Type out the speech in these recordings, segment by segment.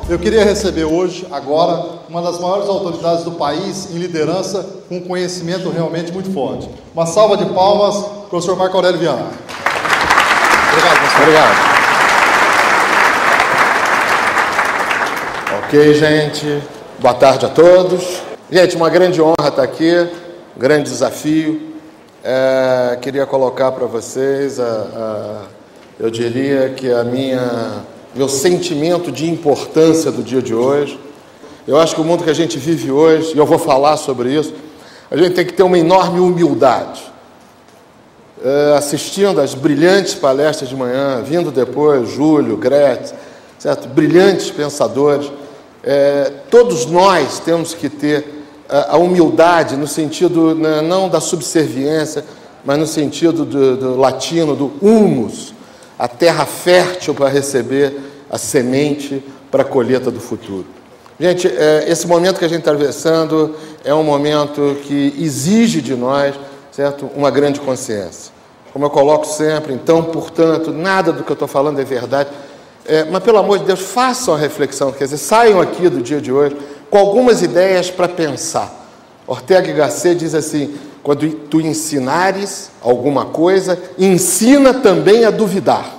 Eu queria receber hoje, agora, uma das maiores autoridades do país em liderança, com conhecimento realmente muito forte. Uma salva de palmas, professor Marco Aurélio Viana. Obrigado, professor. Obrigado. Ok, gente. Boa tarde a todos. Gente, uma grande honra estar aqui, um grande desafio. Queria colocar para vocês, eu diria que meu sentimento de importância do dia de hoje. Eu acho que o mundo que a gente vive hoje, e eu vou falar sobre isso, a gente tem que ter uma enorme humildade. Assistindo às brilhantes palestras de manhã, vindo depois, Júlio, Gretz, certo? Brilhantes pensadores, todos nós temos que ter a humildade no sentido não da subserviência, mas no sentido do latino, do humus, a terra fértil para receber a semente para a colheita do futuro. Gente, esse momento que a gente está atravessando é um momento que exige de nós, certo, uma grande consciência. Como eu coloco sempre, então, portanto, nada do que eu estou falando é verdade. Mas, pelo amor de Deus, façam a reflexão, quer dizer, saiam aqui do dia de hoje com algumas ideias para pensar. Ortega y Gasset diz assim: quando tu ensinares alguma coisa, ensina também a duvidar.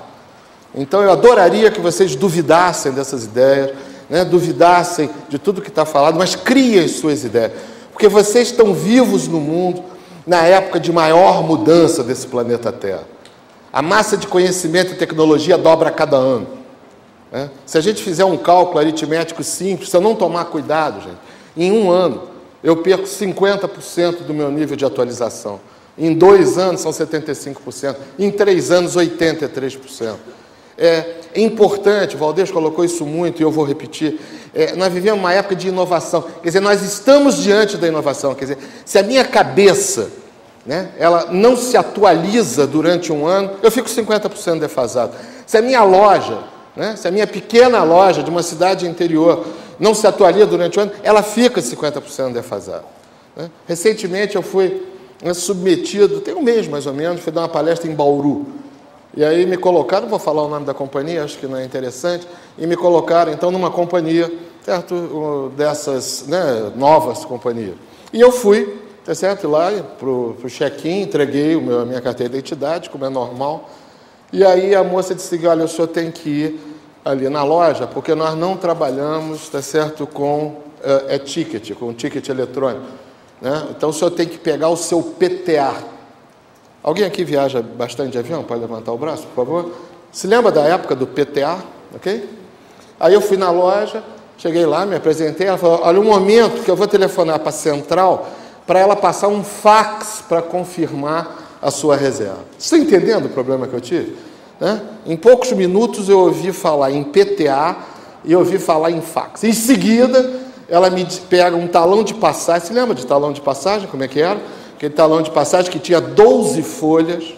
Então, eu adoraria que vocês duvidassem dessas ideias, né? Duvidassem de tudo que está falado, mas criem as suas ideias. Porque vocês estão vivos no mundo, na época de maior mudança desse planeta Terra. A massa de conhecimento e tecnologia dobra a cada ano. Se a gente fizer um cálculo aritmético simples, se eu não tomar cuidado, gente, em um ano eu perco 50% do meu nível de atualização. Em 2 anos são 75%. Em 3 anos, 83%. É importante, o Valdez colocou isso muito e eu vou repetir, nós vivemos uma época de inovação. Quer dizer, nós estamos diante da inovação. Quer dizer, se a minha cabeça, né, ela não se atualiza durante um ano, eu fico 50% defasado. Se a minha loja, né, se a minha pequena loja de uma cidade interior não se atualiza durante o ano, ela fica 50% defasada. Né? Recentemente eu fui submetido, tem um mês mais ou menos, fui dar uma palestra em Bauru. E aí me colocaram, não vou falar o nome da companhia, acho que não é interessante, e me colocaram então numa companhia, certo, dessas, né, novas companhias. E eu fui, tá certo, lá para o check-in, entreguei a minha carteira de identidade, como é normal. E aí a moça disse: olha, o senhor tem que ir ali na loja, porque nós não trabalhamos, tá certo, com ticket, com ticket eletrônico, né? Então o senhor tem que pegar o seu PTA. Alguém aqui viaja bastante de avião? Pode levantar o braço, por favor? Se lembra da época do PTA? Ok? Aí eu fui na loja, cheguei lá, me apresentei, ela falou: olha, um momento que eu vou telefonar para a central para ela passar um fax para confirmar a sua reserva. Você está entendendo o problema que eu tive? Né? Em poucos minutos eu ouvi falar em PTA e ouvi falar em fax. Em seguida, ela me pega um talão de passagem. Você lembra de talão de passagem? Como é que era? Aquele talão de passagem que tinha 12 folhas,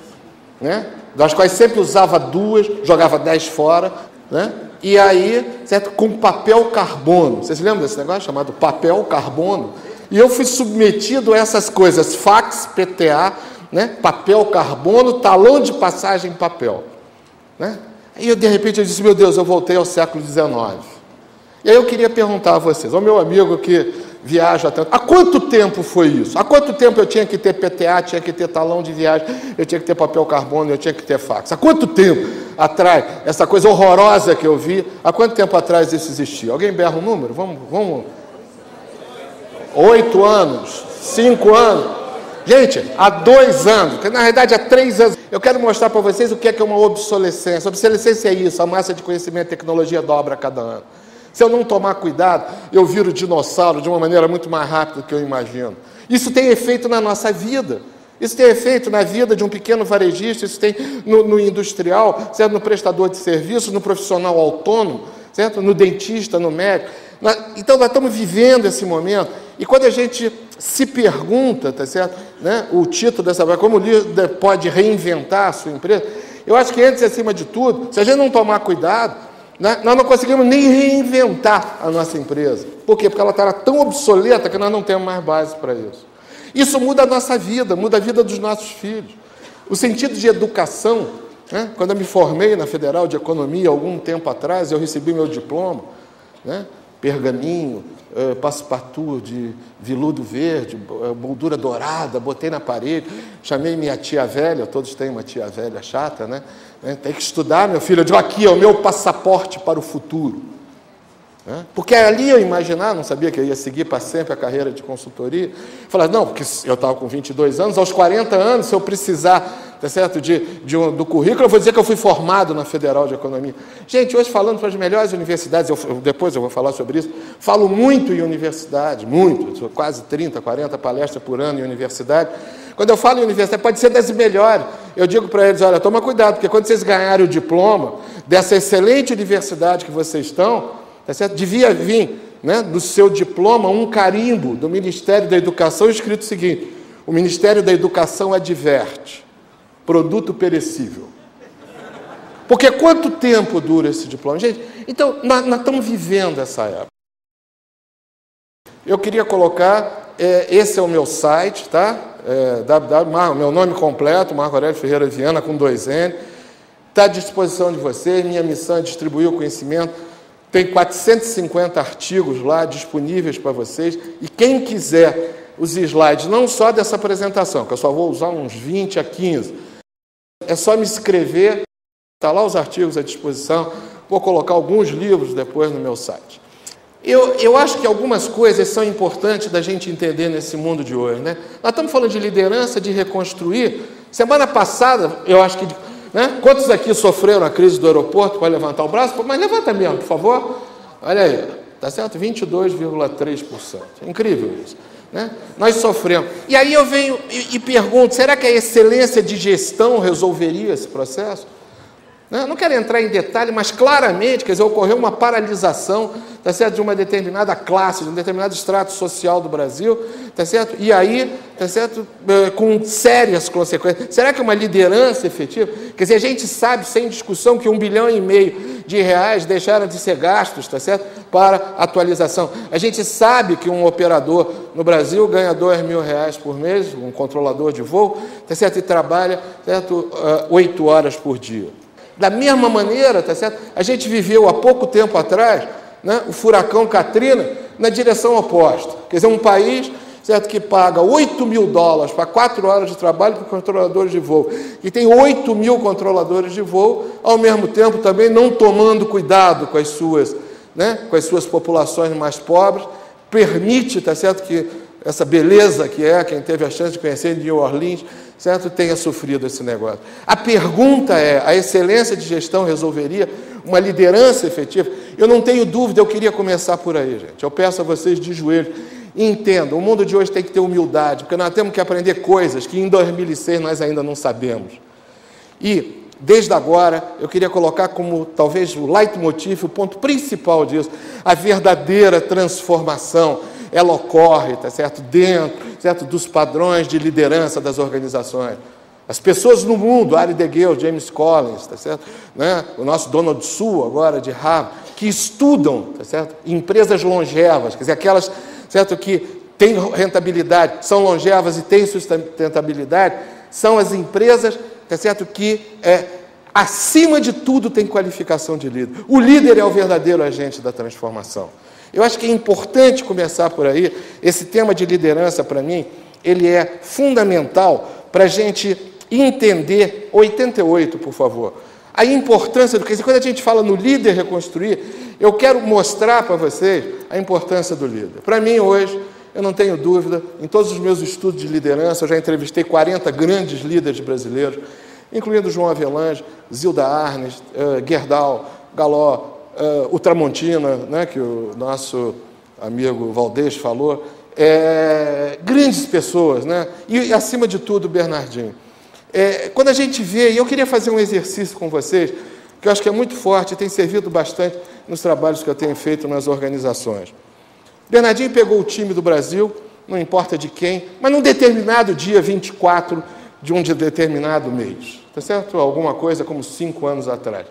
né? Das quais sempre usava 2, jogava 10 fora, né? E aí, certo, com papel carbono. Vocês lembram desse negócio chamado papel carbono? E eu fui submetido a essas coisas: fax, PTA, né? Papel carbono, talão de passagem em papel, né? E de repente eu disse: meu Deus, eu voltei ao século XIX. E aí eu queria perguntar a vocês, ao meu amigo que viaja tanto, há quanto tempo foi isso? Há quanto tempo eu tinha que ter PTA, tinha que ter talão de viagem, eu tinha que ter papel carbono, eu tinha que ter fax? Há quanto tempo atrás, essa coisa horrorosa que eu vi, há quanto tempo atrás isso existia? Alguém berra um número? Vamos. 8 anos, 5 anos. Gente, há 2 anos, na verdade há 3 anos. Eu quero mostrar para vocês o que é uma obsolescência. Obsolescência é isso: a massa de conhecimento e tecnologia dobra a cada ano. Se eu não tomar cuidado, eu viro dinossauro de uma maneira muito mais rápida do que eu imagino. Isso tem efeito na nossa vida. Isso tem efeito na vida de um pequeno varejista, isso tem no industrial, certo? No prestador de serviço, no profissional autônomo, certo? No dentista, no médico. Então, nós estamos vivendo esse momento. E quando a gente se pergunta, tá certo, né, o título dessa palestra, como o líder pode reinventar a sua empresa, eu acho que antes, acima de tudo, se a gente não tomar cuidado, nós não conseguimos nem reinventar a nossa empresa. Por quê? Porque ela está tão obsoleta que nós não temos mais base para isso. Isso muda a nossa vida, muda a vida dos nossos filhos. O sentido de educação, né? Quando eu me formei na Federal de Economia, algum tempo atrás, eu recebi meu diploma, né? Pergaminho, passe-partout de veludo verde, moldura dourada, botei na parede, chamei minha tia velha, todos têm uma tia velha chata, né? Tem que estudar, meu filho. Eu digo, aqui é o meu passaporte para o futuro. Porque ali eu imaginava, não sabia que eu ia seguir para sempre a carreira de consultoria. Falar, não, porque eu estava com 22 anos, aos 40 anos, se eu precisar, tá certo, do currículo, eu vou dizer que eu fui formado na Federal de Economia. Gente, hoje falando para as melhores universidades, depois eu vou falar sobre isso, falo muito em universidade, muito, quase 30, 40 palestras por ano em universidade. Quando eu falo em universidade, pode ser das melhores. Eu digo para eles, olha, toma cuidado, porque quando vocês ganharem o diploma dessa excelente universidade que vocês estão, tá certo? Devia vir, né, do seu diploma um carimbo do Ministério da Educação escrito o seguinte: o Ministério da Educação adverte, produto perecível. Porque quanto tempo dura esse diploma? Gente, então, nós estamos vivendo essa época. Eu queria colocar, esse é o meu site, tá? Meu nome completo, Marco Aurélio Ferreira Viana, com 2 N. Está à disposição de vocês, minha missão é distribuir o conhecimento. Tem 450 artigos lá disponíveis para vocês. E quem quiser os slides, não só dessa apresentação, que eu só vou usar uns 20 a 15, é só me escrever, está lá os artigos à disposição. Vou colocar alguns livros depois no meu site. Eu acho que algumas coisas são importantes da gente entender nesse mundo de hoje, né? Nós estamos falando de liderança, de reconstruir. Semana passada, eu acho que... né? Quantos aqui sofreram a crise do aeroporto? Pode levantar o braço? Mas levanta mesmo, por favor. Olha aí, tá certo? 22,3%. Incrível isso, né? Nós sofremos. E aí eu venho e pergunto, será que a excelência de gestão resolveria esse processo? Não quero entrar em detalhe, mas claramente, quer dizer, ocorreu uma paralisação, tá certo, de uma determinada classe, de um determinado extrato social do Brasil, tá certo? E aí, tá certo, com sérias consequências. Será que é uma liderança efetiva? Quer dizer, a gente sabe, sem discussão, que R$1,5 bilhão deixaram de ser gastos, tá certo, para atualização. A gente sabe que um operador no Brasil ganha R$2.000 por mês, um controlador de voo, tá certo, e trabalha, certo, 8 horas por dia. Da mesma maneira, tá certo? A gente viveu há pouco tempo atrás, né, o furacão Katrina na direção oposta. Quer dizer, um país, certo, que paga $8.000 para 4 horas de trabalho para controladores de voo, e tem 8.000 controladores de voo, ao mesmo tempo também não tomando cuidado com as suas, né, com as suas populações mais pobres, permite, tá certo, que essa beleza que é, quem teve a chance de conhecer New Orleans, certo, tenha sofrido esse negócio. A pergunta é, a excelência de gestão resolveria uma liderança efetiva? Eu não tenho dúvida, eu queria começar por aí, gente. Eu peço a vocês de joelho, entendam, o mundo de hoje tem que ter humildade, porque nós temos que aprender coisas que em 2006 nós ainda não sabemos. E, desde agora, eu queria colocar como, talvez, o leitmotiv, o ponto principal disso, a verdadeira transformação. Ela ocorre, tá certo, dentro, certo, dos padrões de liderança das organizações. As pessoas no mundo, Ari DeGale, James Collins, tá certo, né, o nosso Donald Su, agora de Harvard, que estudam, tá certo, empresas longevas, quer dizer, aquelas, certo, que têm rentabilidade, são longevas e têm sustentabilidade, são as empresas, tá certo, que acima de tudo tem qualificação de líder. O líder é o verdadeiro agente da transformação. Eu acho que é importante começar por aí. Esse tema de liderança, para mim, ele é fundamental para a gente entender, 88, por favor, a importância do que. Quando a gente fala no líder reconstruir, eu quero mostrar para vocês a importância do líder. Para mim, hoje, eu não tenho dúvida, em todos os meus estudos de liderança, eu já entrevistei 40 grandes líderes brasileiros, incluindo João Avelange, Zilda Arnes, Gerdau, Galó, o Tramontina, né, que o nosso amigo Valdez falou, grandes pessoas, né, e, acima de tudo, o Bernardinho. Quando a gente vê, e eu queria fazer um exercício com vocês, que eu acho que é muito forte e tem servido bastante nos trabalhos que eu tenho feito nas organizações. Bernardinho pegou o time do Brasil, não importa de quem, mas num determinado dia 24 de um determinado mês, tá certo? Alguma coisa como 5 anos atrás.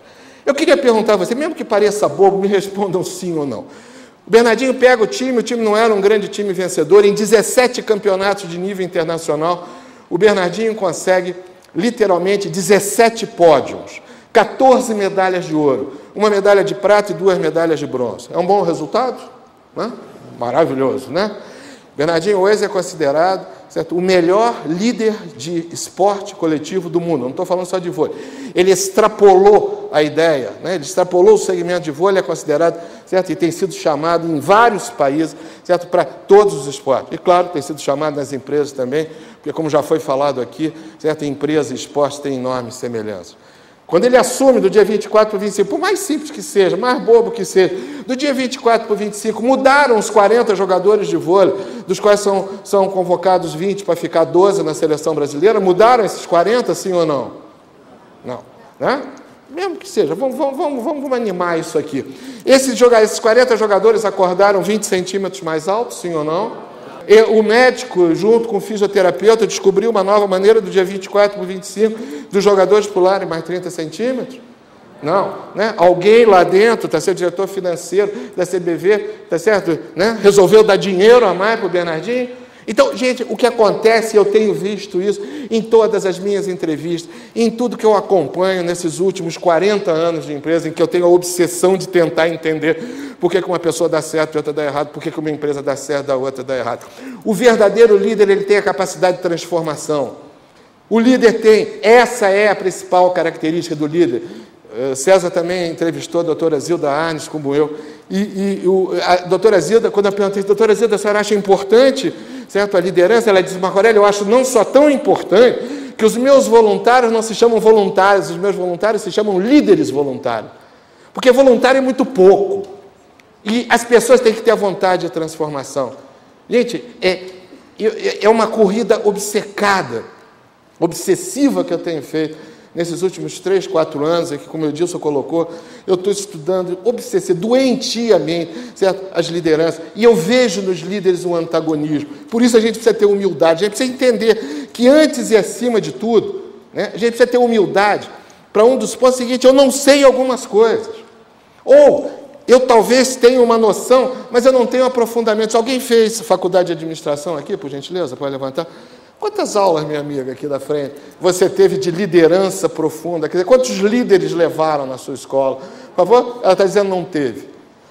Eu queria perguntar a você, mesmo que pareça bobo, me respondam sim ou não. O Bernardinho pega o time não era um grande time vencedor, em 17 campeonatos de nível internacional, o Bernardinho consegue, literalmente, 17 pódios, 14 medalhas de ouro, uma medalha de prata e 2 medalhas de bronze. É um bom resultado? Né? Maravilhoso, né? Bernardinho hoje é considerado, certo, o melhor líder de esporte coletivo do mundo. Não estou falando só de vôlei. Ele extrapolou a ideia, né? Ele extrapolou o segmento de vôlei, é considerado, certo, e tem sido chamado em vários países, certo, para todos os esportes. E, claro, tem sido chamado nas empresas também, porque, como já foi falado aqui, certo, empresa e esporte têm enormes semelhanças. Quando ele assume do dia 24 para o 25, por mais simples que seja, mais bobo que seja, do dia 24 para o 25, mudaram os 40 jogadores de vôlei, dos quais são convocados 20 para ficar 12 na seleção brasileira, mudaram esses 40, sim ou não? Não. Né? Mesmo que seja, vamos animar isso aqui. Esses 40 jogadores acordaram 20 centímetros mais altos, sim ou não? E o médico, junto com o fisioterapeuta, descobriu uma nova maneira do dia 24 para o 25 dos jogadores pularem mais 30 centímetros? Não. Né? Alguém lá dentro, está sendo diretor financeiro da CBV, está certo? Né? Resolveu dar dinheiro a mais para o Bernardinho? Então, gente, o que acontece, eu tenho visto isso em todas as minhas entrevistas, em tudo que eu acompanho nesses últimos 40 anos de empresa, em que eu tenho a obsessão de tentar entender por que uma pessoa dá certo e outra dá errado, por que uma empresa dá certo e a outra dá errado. O verdadeiro líder, ele tem a capacidade de transformação. O líder tem, essa é a principal característica do líder. César também entrevistou a doutora Zilda Arnes, como eu, a doutora Zilda, quando eu perguntei, doutora Zilda, a senhora acha importante, certo, a liderança? Ela disse, Marco Aurélio, eu acho não só tão importante que os meus voluntários não se chamam voluntários, os meus voluntários se chamam líderes voluntários. Porque voluntário é muito pouco. E as pessoas têm que ter a vontade de transformação. Gente, é uma corrida obcecada, obsessiva que eu tenho feito nesses últimos 3, 4 anos, que, como o Edilson colocou, eu estou estudando doentiamente, certo, as lideranças, e eu vejo nos líderes um antagonismo. Por isso a gente precisa ter humildade, a gente precisa entender que antes e acima de tudo, né, a gente precisa ter humildade para um dos pontos seguintes, eu não sei algumas coisas. Ou eu talvez tenha uma noção, mas eu não tenho aprofundamento. Se alguém fez faculdade de administração aqui, por gentileza, pode levantar. Quantas aulas, minha amiga, aqui da frente, você teve de liderança profunda? Quer dizer, quantos líderes levaram na sua escola? Por favor? Ela está dizendo não teve.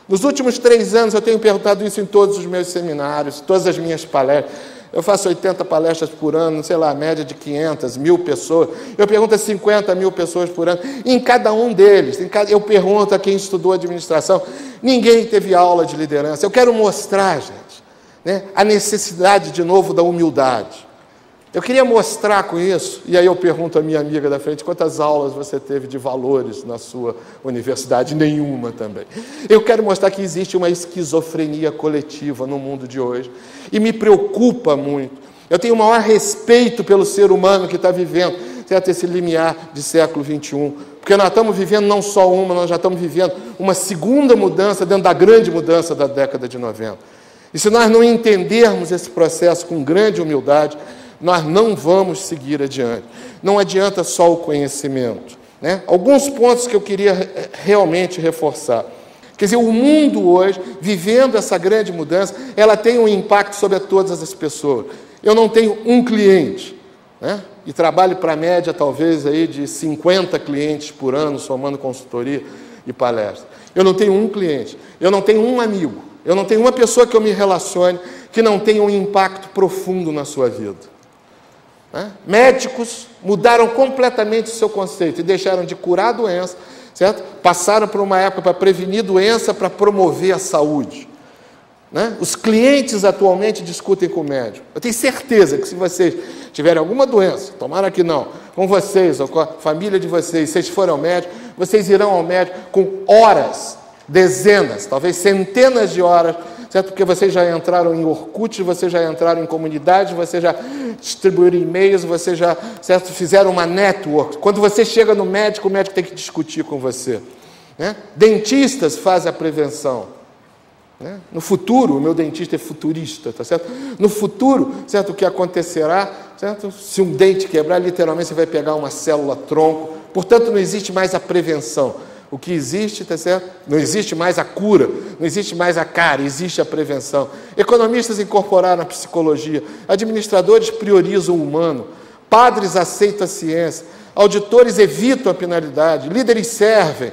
Nos últimos 3 anos, eu tenho perguntado isso em todos os meus seminários, todas as minhas palestras. Eu faço 80 palestras por ano, sei lá, a média de 500, 1.000 pessoas. Eu pergunto a 50 mil pessoas por ano. Em cada um deles, eu pergunto a quem estudou administração, ninguém teve aula de liderança. Eu quero mostrar, gente, né, a necessidade, de novo, da humildade. Eu queria mostrar com isso, e aí eu pergunto à minha amiga da frente, quantas aulas você teve de valores na sua universidade? Nenhuma também. Eu quero mostrar que existe uma esquizofrenia coletiva no mundo de hoje, e me preocupa muito. Eu tenho o maior respeito pelo ser humano que está vivendo, certo, esse limiar de século XXI, porque nós estamos vivendo não só uma, nós já estamos vivendo uma segunda mudança dentro da grande mudança da década de 90. E se nós não entendermos esse processo com grande humildade, nós não vamos seguir adiante. Não adianta só o conhecimento, né? Alguns pontos que eu queria realmente reforçar. Quer dizer, o mundo hoje, vivendo essa grande mudança, ela tem um impacto sobre todas as pessoas. Eu não tenho um cliente, né? E trabalho para a média, talvez, aí, de 50 clientes por ano, somando consultoria e palestra. Eu não tenho um cliente, eu não tenho um amigo, eu não tenho uma pessoa que eu me relacione que não tenha um impacto profundo na sua vida. Médicos mudaram completamente o seu conceito e deixaram de curar a doença, certo? Passaram por uma época para prevenir doença, para promover a saúde. Os clientes atualmente discutem com o médico. Eu tenho certeza que se vocês tiverem alguma doença, tomara que não, com vocês ou com a família de vocês, se vocês forem ao médico, vocês irão ao médico com horas, dezenas, talvez centenas de horas, certo? Porque vocês já entraram em Orkut, vocês já entraram em comunidades, vocês já distribuíram e-mails, vocês já, certo, fizeram uma network. Quando você chega no médico, o médico tem que discutir com você, né? Dentistas fazem a prevenção, né? No futuro, o meu dentista é futurista, tá certo? No futuro, certo, o que acontecerá, certo? Se um dente quebrar, literalmente você vai pegar uma célula tronco. Portanto, não existe mais a prevenção. O que existe, tá certo? Não existe mais a cura, não existe mais a cara, existe a prevenção. Economistas incorporaram a psicologia, administradores priorizam o humano, padres aceitam a ciência, auditores evitam a penalidade, líderes servem,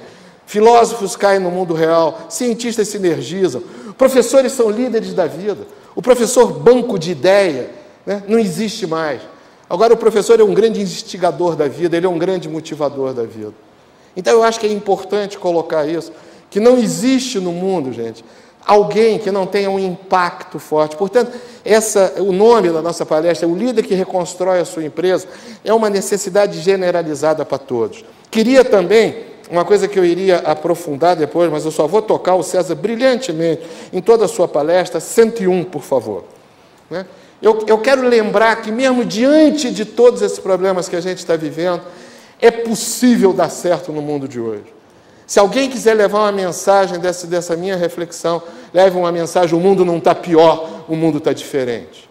Filósofos caem no mundo real, cientistas se energizam, professores são líderes da vida. O professor banco de ideia, né, não existe mais. Agora o professor é um grande instigador da vida, ele é um grande motivador da vida. Então eu acho que é importante colocar isso, que não existe no mundo, gente, alguém que não tenha um impacto forte. Portanto, o nome da nossa palestra é O Líder que Reconstrói a Sua Empresa, é uma necessidade generalizada para todos. Queria também, uma coisa que eu iria aprofundar depois, mas eu só vou tocar o César brilhantemente em toda a sua palestra, 101, por favor. Né? Eu quero lembrar que mesmo diante de todos esses problemas que a gente está vivendo, é possível dar certo no mundo de hoje. Se alguém quiser levar uma mensagem dessa minha reflexão, leve uma mensagem: o mundo não está pior, o mundo está diferente.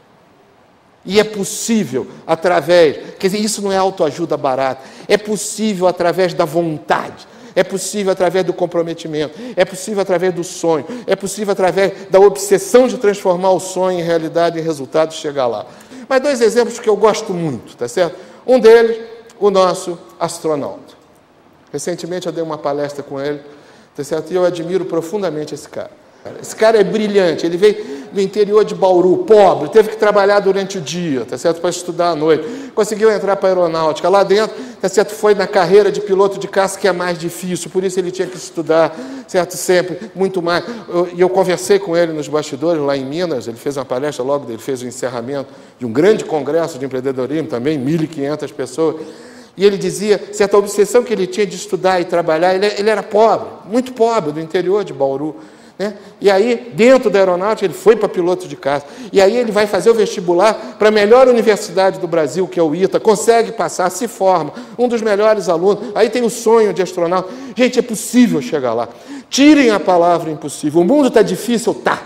E é possível através, quer dizer, isso não é autoajuda barata, é possível através da vontade, é possível através do comprometimento, é possível através do sonho, é possível através da obsessão de transformar o sonho em realidade, em resultado, chegar lá. Mas 2 exemplos que eu gosto muito, tá certo? Um deles, o nosso astronauta. Recentemente eu dei uma palestra com ele, tá certo? E eu admiro profundamente esse cara. Esse cara é brilhante, ele veio do interior de Bauru, pobre, teve que trabalhar durante o dia, tá certo? Para estudar à noite. Conseguiu entrar para a aeronáutica. Lá dentro, tá certo? Foi na carreira de piloto de caça que é mais difícil, por isso ele tinha que estudar, certo? Sempre, muito mais. E eu conversei com ele nos bastidores, lá em Minas, ele fez uma palestra logo, ele fez o encerramento de um grande congresso de empreendedorismo, também 1.500 pessoas. E ele dizia, certa obsessão que ele tinha de estudar e trabalhar, ele era pobre, muito pobre, do interior de Bauru. Né? E aí, dentro da aeronáutica, ele foi para piloto de caça. E aí ele vai fazer o vestibular para a melhor universidade do Brasil, que é o ITA, consegue passar, se forma, um dos melhores alunos. Aí tem o sonho de astronauta. Gente, é possível chegar lá. Tirem a palavra impossível. O mundo está difícil? Tá.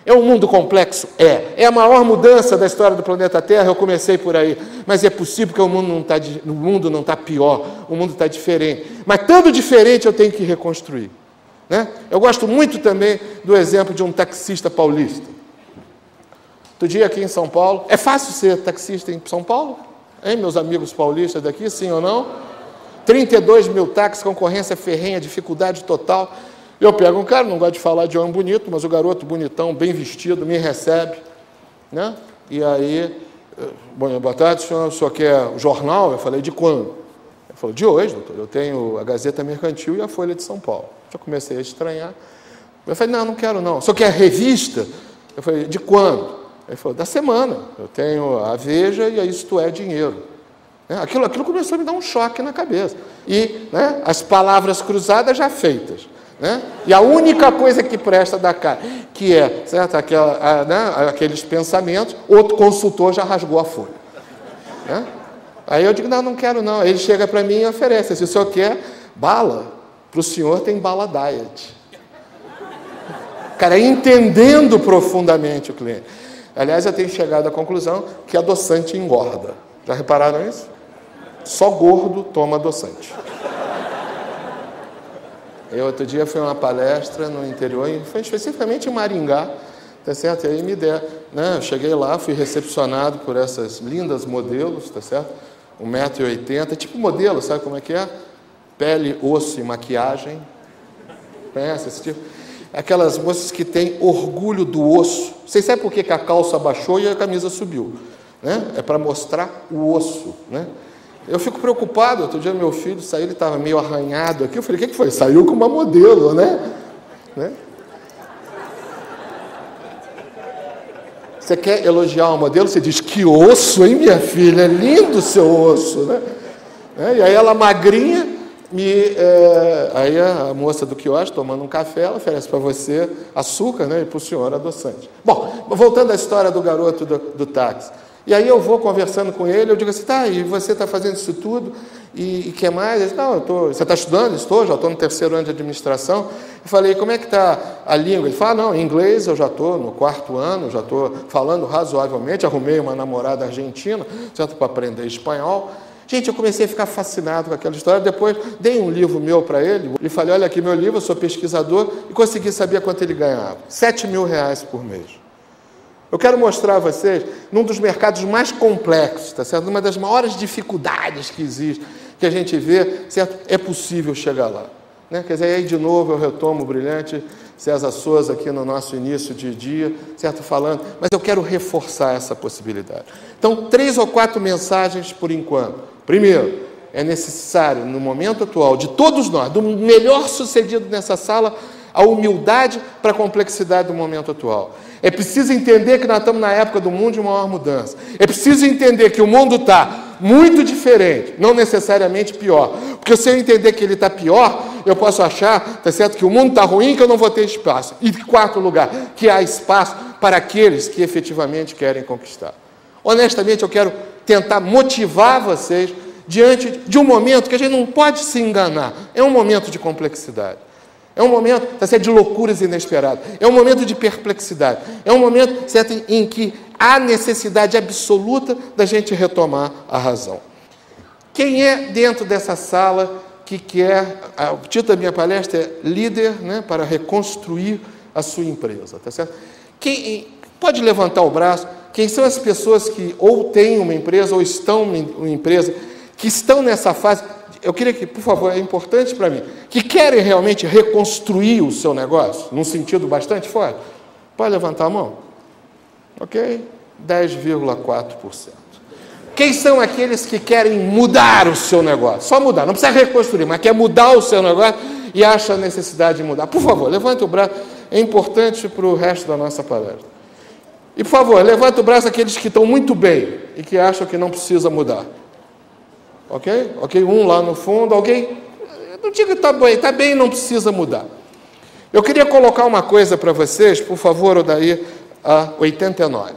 É um mundo complexo? É. É a maior mudança da história do planeta Terra, eu comecei por aí. Mas é possível que o mundo não está pior, o mundo está diferente. Mas tanto diferente eu tenho que reconstruir. Né? Eu gosto muito também do exemplo de um taxista paulista. Outro dia aqui em São Paulo, é fácil ser taxista em São Paulo? Hein, meus amigos paulistas daqui, sim ou não? 32 mil táxis, concorrência ferrenha, dificuldade total. Eu pego um cara, não gosto de falar de homem bonito, mas o garoto bonitão, bem vestido, me recebe. Né? E aí, boa tarde, o senhor quer o jornal? Eu falei, de quando? Ele falou, de hoje, doutor. Eu tenho a Gazeta Mercantil e a Folha de São Paulo. Já comecei a estranhar. Eu falei, não quero não. O senhor quer revista? Eu falei, de quando? Ele falou, da semana. Eu tenho a Veja e a Isto É Dinheiro. Aquilo começou a me dar um choque na cabeça. E né, as palavras cruzadas já feitas. Né? E a única coisa que presta da cara, que é certo? Aqueles pensamentos, outro consultor já rasgou a folha. Né? Aí eu digo, não quero não. Aí ele chega para mim e oferece, se o senhor quer bala, para o senhor tem bala diet. Cara, entendendo profundamente o cliente. Aliás, eu tenho chegado à conclusão que adoçante engorda. Já repararam isso? Só gordo toma adoçante. Eu, outro dia, fui a uma palestra no interior, foi especificamente em Maringá, tá certo? E aí me deram, né? Eu cheguei lá, fui recepcionado por essas lindas modelos, tá certo? 1,80 m, tipo modelo, sabe como é que é? Pele, osso e maquiagem. Conhece esse tipo? Aquelas moças que têm orgulho do osso. Vocês sabem por que a calça abaixou e a camisa subiu? Né? É para mostrar o osso, né? Eu fico preocupado, outro dia meu filho saiu, ele estava meio arranhado aqui, eu falei, o que foi? Saiu com uma modelo, né? Você quer elogiar uma modelo, você diz, que osso, hein, minha filha? É lindo o seu osso, né? E aí ela magrinha, aí a moça do quiosque, tomando um café, ela oferece para você açúcar, né? E para o senhor adoçante. Bom, voltando à história do garoto do táxi. E aí eu vou conversando com ele, eu digo assim, tá, e você está fazendo isso tudo, e que mais? Ele disse, não, você está estudando? Estou, já estou no 3º ano de administração. Eu falei, como é que está a língua? Ele fala, não, em inglês eu já estou no 4º ano, já estou falando razoavelmente, arrumei uma namorada argentina, certo, para aprender espanhol. Gente, eu comecei a ficar fascinado com aquela história, depois dei um livro meu para ele, e falei, olha aqui meu livro, eu sou pesquisador, e consegui saber quanto ele ganhava, R$7.000 por mês. Eu quero mostrar a vocês, num dos mercados mais complexos, tá certo? Uma das maiores dificuldades que existe, que a gente vê, certo? É possível chegar lá. né? Quer dizer, aí de novo eu retomo o brilhante César Souza aqui no nosso início de dia, certo? Falando, mas eu quero reforçar essa possibilidade. Então, 3 ou 4 mensagens por enquanto. Primeiro, é necessário, no momento atual, de todos nós, do melhor sucedido nessa sala, a humildade para a complexidade do momento atual. É preciso entender que nós estamos na época do mundo de maior mudança. É preciso entender que o mundo está muito diferente, não necessariamente pior. Porque se eu entender que ele está pior, eu posso achar, tá certo, que o mundo está ruim, que eu não vou ter espaço. E, em quarto lugar, que há espaço para aqueles que efetivamente querem conquistar. Honestamente, eu quero tentar motivar vocês diante de um momento que a gente não pode se enganar. É um momento de complexidade. É um momento, tá certo, de loucuras inesperadas. É um momento de perplexidade. É um momento, certo, em que há necessidade absoluta da gente retomar a razão. Quem é dentro dessa sala que quer... O título da minha palestra é Líder, né, para reconstruir a sua empresa, tá certo? Quem pode levantar o braço? Quem são as pessoas que ou têm uma empresa ou estão em uma empresa, que estão nessa fase... Eu queria que, por favor, é importante para mim, que querem realmente reconstruir o seu negócio, num sentido bastante forte, pode levantar a mão? Ok? 10,4%. Quem são aqueles que querem mudar o seu negócio? Só mudar, não precisa reconstruir, mas quer mudar o seu negócio e acha a necessidade de mudar. Por favor, levante o braço, é importante para o resto da nossa palestra. E, por favor, levante o braço aqueles que estão muito bem e que acham que não precisa mudar. Ok? Ok, um lá no fundo, alguém... Não diga que está bem, não precisa mudar. Eu queria colocar uma coisa para vocês, por favor, Odair, a 89.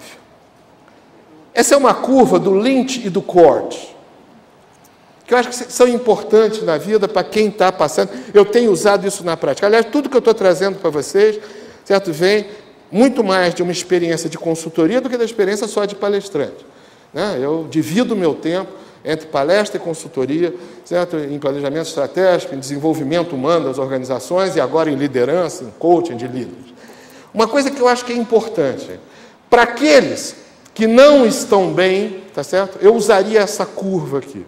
Essa é uma curva do Lynch e do Cord, que eu acho que são importantes na vida para quem está passando. Eu tenho usado isso na prática. Aliás, tudo que eu estou trazendo para vocês, certo, vem muito mais de uma experiência de consultoria do que da experiência só de palestrante. Né? Eu divido o meu tempo entre palestra e consultoria, certo? Em planejamento estratégico, em desenvolvimento humano das organizações e agora em liderança, em coaching de líderes. Uma coisa que eu acho que é importante, para aqueles que não estão bem, tá certo? Eu usaria essa curva aqui.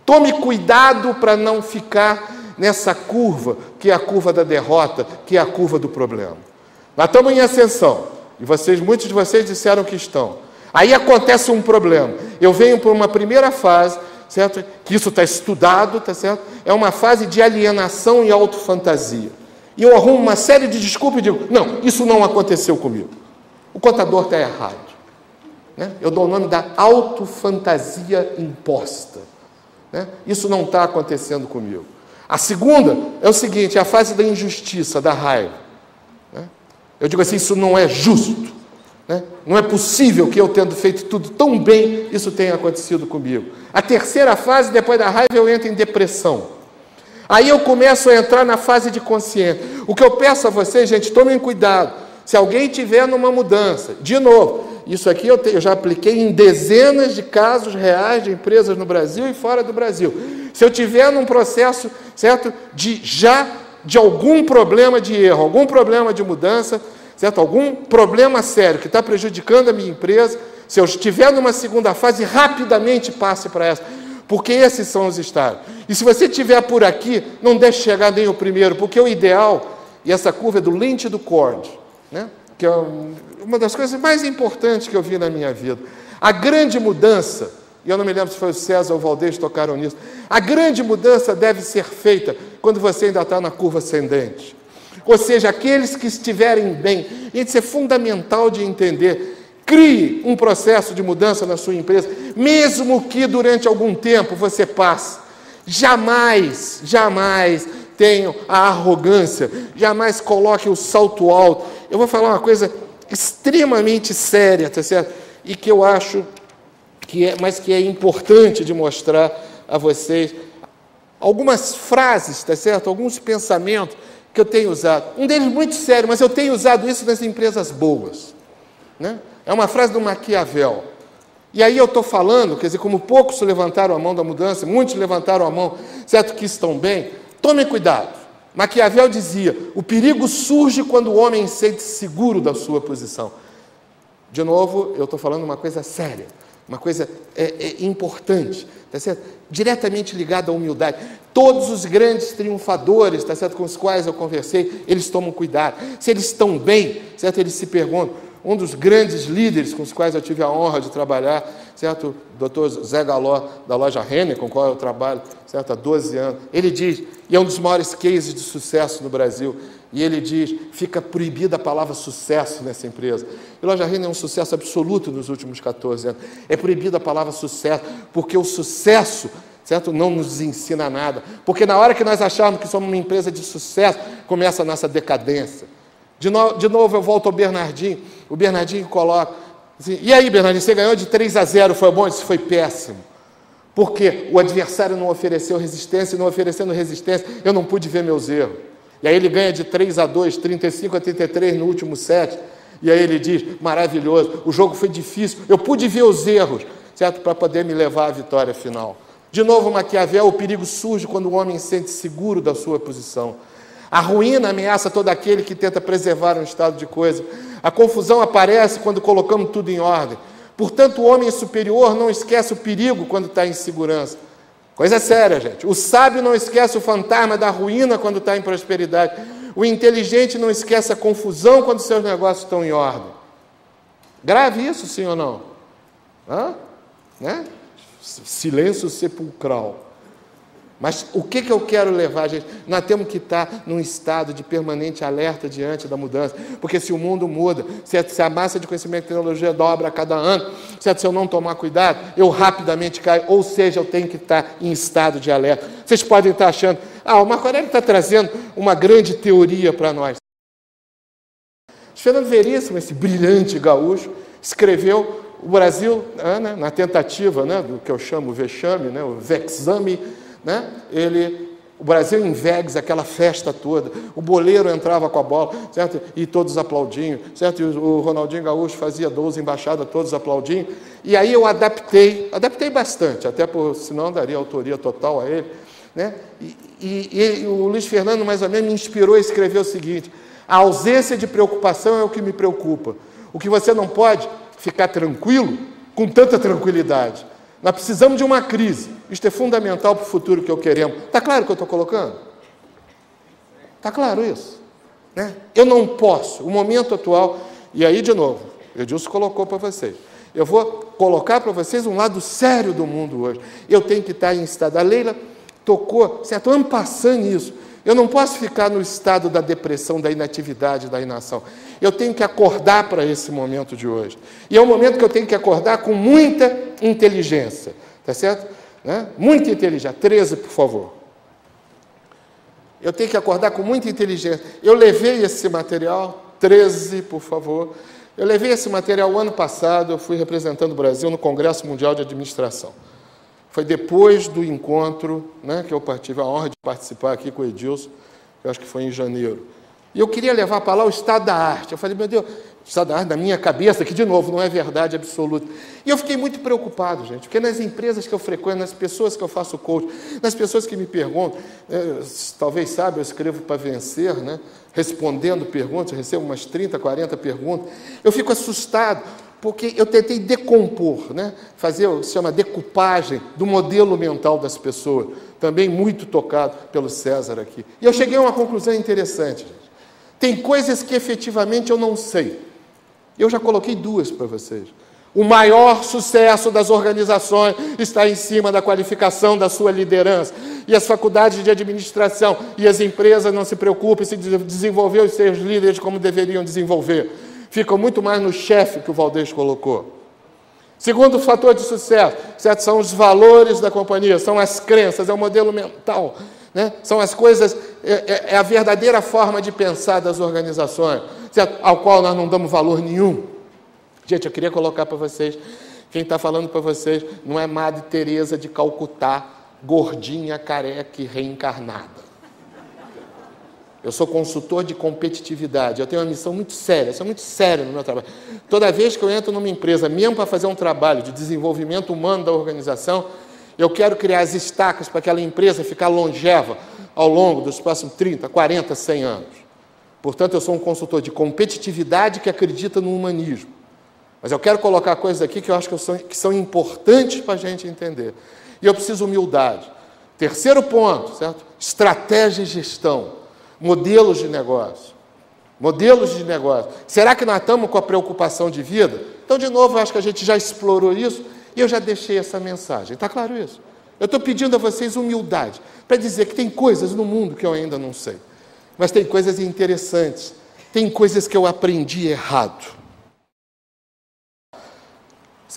Tome cuidado para não ficar nessa curva, que é a curva da derrota, que é a curva do problema. Nós estamos em ascensão, e muitos de vocês disseram que estão. Aí acontece um problema. Eu venho por uma primeira fase, certo? Que isso está estudado, tá certo? É uma fase de alienação e autofantasia. E eu arrumo uma série de desculpas e digo, não, isso não aconteceu comigo. O contador está errado. Né? Eu dou o nome da autofantasia imposta. Né? Isso não está acontecendo comigo. A segunda é o seguinte, é a fase da injustiça, da raiva. Né? Eu digo assim, isso não é justo. Né? Não é possível que eu, tendo feito tudo tão bem, isso tenha acontecido comigo. A terceira fase, depois da raiva, eu entro em depressão. Aí eu começo a entrar na fase de consciência. O que eu peço a vocês, gente, tomem cuidado. Se alguém tiver numa mudança, de novo, isso aqui eu já apliquei em dezenas de casos reais de empresas no Brasil e fora do Brasil. Se eu tiver num processo, certo, de algum problema de erro, algum problema de mudança, certo? Algum problema sério que está prejudicando a minha empresa, se eu estiver numa segunda fase, rapidamente passe para essa, porque esses são os estágios. E se você estiver por aqui, não deixe chegar nem o primeiro, porque o ideal, e essa curva é do Lynch e do Cord, né? Que é uma das coisas mais importantes que eu vi na minha vida. A grande mudança, e eu não me lembro se foi o César ou o Valdez que tocaram nisso, a grande mudança deve ser feita quando você ainda está na curva ascendente. Ou seja, aqueles que estiverem bem, isso é fundamental de entender. Crie um processo de mudança na sua empresa, mesmo que durante algum tempo você passe. Jamais tenham a arrogância, jamais coloque o salto alto. Eu vou falar uma coisa extremamente séria, tá certo? E que eu acho que é importante de mostrar a vocês. Algumas frases, tá certo? Alguns pensamentos que eu tenho usado. Um deles muito sério, mas eu tenho usado isso nas empresas boas. Né? É uma frase do Maquiavel. E aí eu estou falando, quer dizer, como poucos levantaram a mão da mudança, muitos levantaram a mão, certo, que estão bem, tomem cuidado. Maquiavel dizia, o perigo surge quando o homem se sente seguro da sua posição. De novo, eu estou falando uma coisa séria, uma coisa importante, tá certo? Diretamente ligada à humildade. Todos os grandes triunfadores, tá certo, com os quais eu conversei, eles tomam cuidado. Se eles estão bem, certo, eles se perguntam. Um dos grandes líderes com os quais eu tive a honra de trabalhar, certo, o Dr. Zé Galó, da loja Renner, com o qual eu trabalho, certo, há 12 anos, ele diz, e é um dos maiores cases de sucesso no Brasil, e ele diz, fica proibida a palavra sucesso nessa empresa. E a loja Renner é um sucesso absoluto nos últimos 14 anos. É proibida a palavra sucesso, porque o sucesso, certo, não nos ensina nada. Porque na hora que nós acharmos que somos uma empresa de sucesso, começa a nossa decadência. De novo eu volto ao Bernardinho. O Bernardinho coloca assim, e aí, Bernardinho, você ganhou de 3-0, foi bom? Isso foi péssimo. Porque o adversário não ofereceu resistência, e não oferecendo resistência, eu não pude ver meus erros. E aí ele ganha de 3-2, 35-33 no último set. E aí ele diz, maravilhoso, o jogo foi difícil, eu pude ver os erros, certo, para poder me levar à vitória final. De novo, Maquiavel, o perigo surge quando o homem se sente seguro da sua posição. A ruína ameaça todo aquele que tenta preservar um estado de coisa. A confusão aparece quando colocamos tudo em ordem. Portanto, o homem superior não esquece o perigo quando está em segurança. Coisa séria, gente. O sábio não esquece o fantasma da ruína quando está em prosperidade. O inteligente não esquece a confusão quando seus negócios estão em ordem. Grave isso, sim ou não? Hã? Né? Silêncio sepulcral. Mas o que eu quero levar, gente? Nós temos que estar num estado de permanente alerta diante da mudança, porque se o mundo muda, se a massa de conhecimento e tecnologia dobra a cada ano, certo? Se eu não tomar cuidado, eu rapidamente caio, ou seja, eu tenho que estar em estado de alerta. Vocês podem estar achando, o Marco Aurélio está trazendo uma grande teoria para nós. Fernando Veríssimo, esse brilhante gaúcho, escreveu o Brasil, né, na tentativa, né, do que eu chamo o vexame, né, o vexame, né, o Brasil em Vegas, aquela festa toda, o boleiro entrava com a bola, certo? E todos aplaudiam, certo? E o Ronaldinho Gaúcho fazia 12 embaixadas, todos aplaudiam. E aí eu adaptei bastante, até senão daria autoria total a ele, né? E o Luiz Fernando, mais ou menos, me inspirou a escrever o seguinte: a ausência de preocupação é o que me preocupa. O que você não pode ficar tranquilo, com tanta tranquilidade. Nós precisamos de uma crise. Isto é fundamental para o futuro que eu queremos. Está claro o que eu estou colocando? Está claro isso? Né? Eu não posso, o momento atual, e aí de novo, Edilson colocou para vocês. Eu vou colocar para vocês um lado sério do mundo hoje. Eu tenho que estar em estado. A Leila tocou, certo? En passant nisso. Eu não posso ficar no estado da depressão, da inatividade, da inação. Eu tenho que acordar para esse momento de hoje. E é um momento que eu tenho que acordar com muita inteligência. Tá certo? Né? Muita inteligência. 13, por favor. Eu tenho que acordar com muita inteligência. Eu levei esse material, 13, por favor. Eu levei esse material o ano passado, eu fui representando o Brasil no Congresso Mundial de Administração. Foi depois do encontro, né, que eu tive a honra de participar aqui com o Edilson, eu acho que foi em janeiro. E eu queria levar para lá o estado da arte. Eu falei, meu Deus, o estado da arte da minha cabeça, que, de novo, não é verdade absoluta. E eu fiquei muito preocupado, gente, porque nas empresas que eu frequento, nas pessoas que eu faço coach, nas pessoas que me perguntam, talvez saibam, eu escrevo para vencer, né, respondendo perguntas, eu recebo umas 30, 40 perguntas, eu fico assustado, porque eu tentei decompor, né? Fazer o que se chama decupagem do modelo mental das pessoas, também muito tocado pelo César aqui. E eu cheguei a uma conclusão interessante, gente. Tem coisas que efetivamente eu não sei. Eu já coloquei duas para vocês. O maior sucesso das organizações está em cima da qualificação da sua liderança. E as faculdades de administração e as empresas não se preocupem se desenvolver os seus líderes como deveriam desenvolver. Ficam muito mais no chefe que o Valdez colocou. Segundo fator de sucesso, certo? São os valores da companhia, são as crenças, é o modelo mental, né? São as coisas, é a verdadeira forma de pensar das organizações, certo? Ao qual nós não damos valor nenhum. Gente, eu queria colocar para vocês, quem está falando para vocês não é Madre Teresa de Calcutá, gordinha, careca e reencarnada. Eu sou consultor de competitividade, eu tenho uma missão muito séria, isso é muito sério no meu trabalho. Toda vez que eu entro numa empresa, mesmo para fazer um trabalho de desenvolvimento humano da organização, eu quero criar as estacas para aquela empresa ficar longeva ao longo dos próximos 30, 40, 100 anos. Portanto, eu sou um consultor de competitividade que acredita no humanismo. Mas eu quero colocar coisas aqui que eu acho que são importantes para a gente entender. E eu preciso de humildade. Terceiro ponto, certo? Estratégia e gestão, modelos de negócio. Modelos de negócio. Será que nós estamos com a preocupação de vida? Então, de novo, eu acho que a gente já explorou isso e eu já deixei essa mensagem. Está claro isso? Eu estou pedindo a vocês humildade para dizer que tem coisas no mundo que eu ainda não sei. Mas tem coisas interessantes. Tem coisas que eu aprendi errado.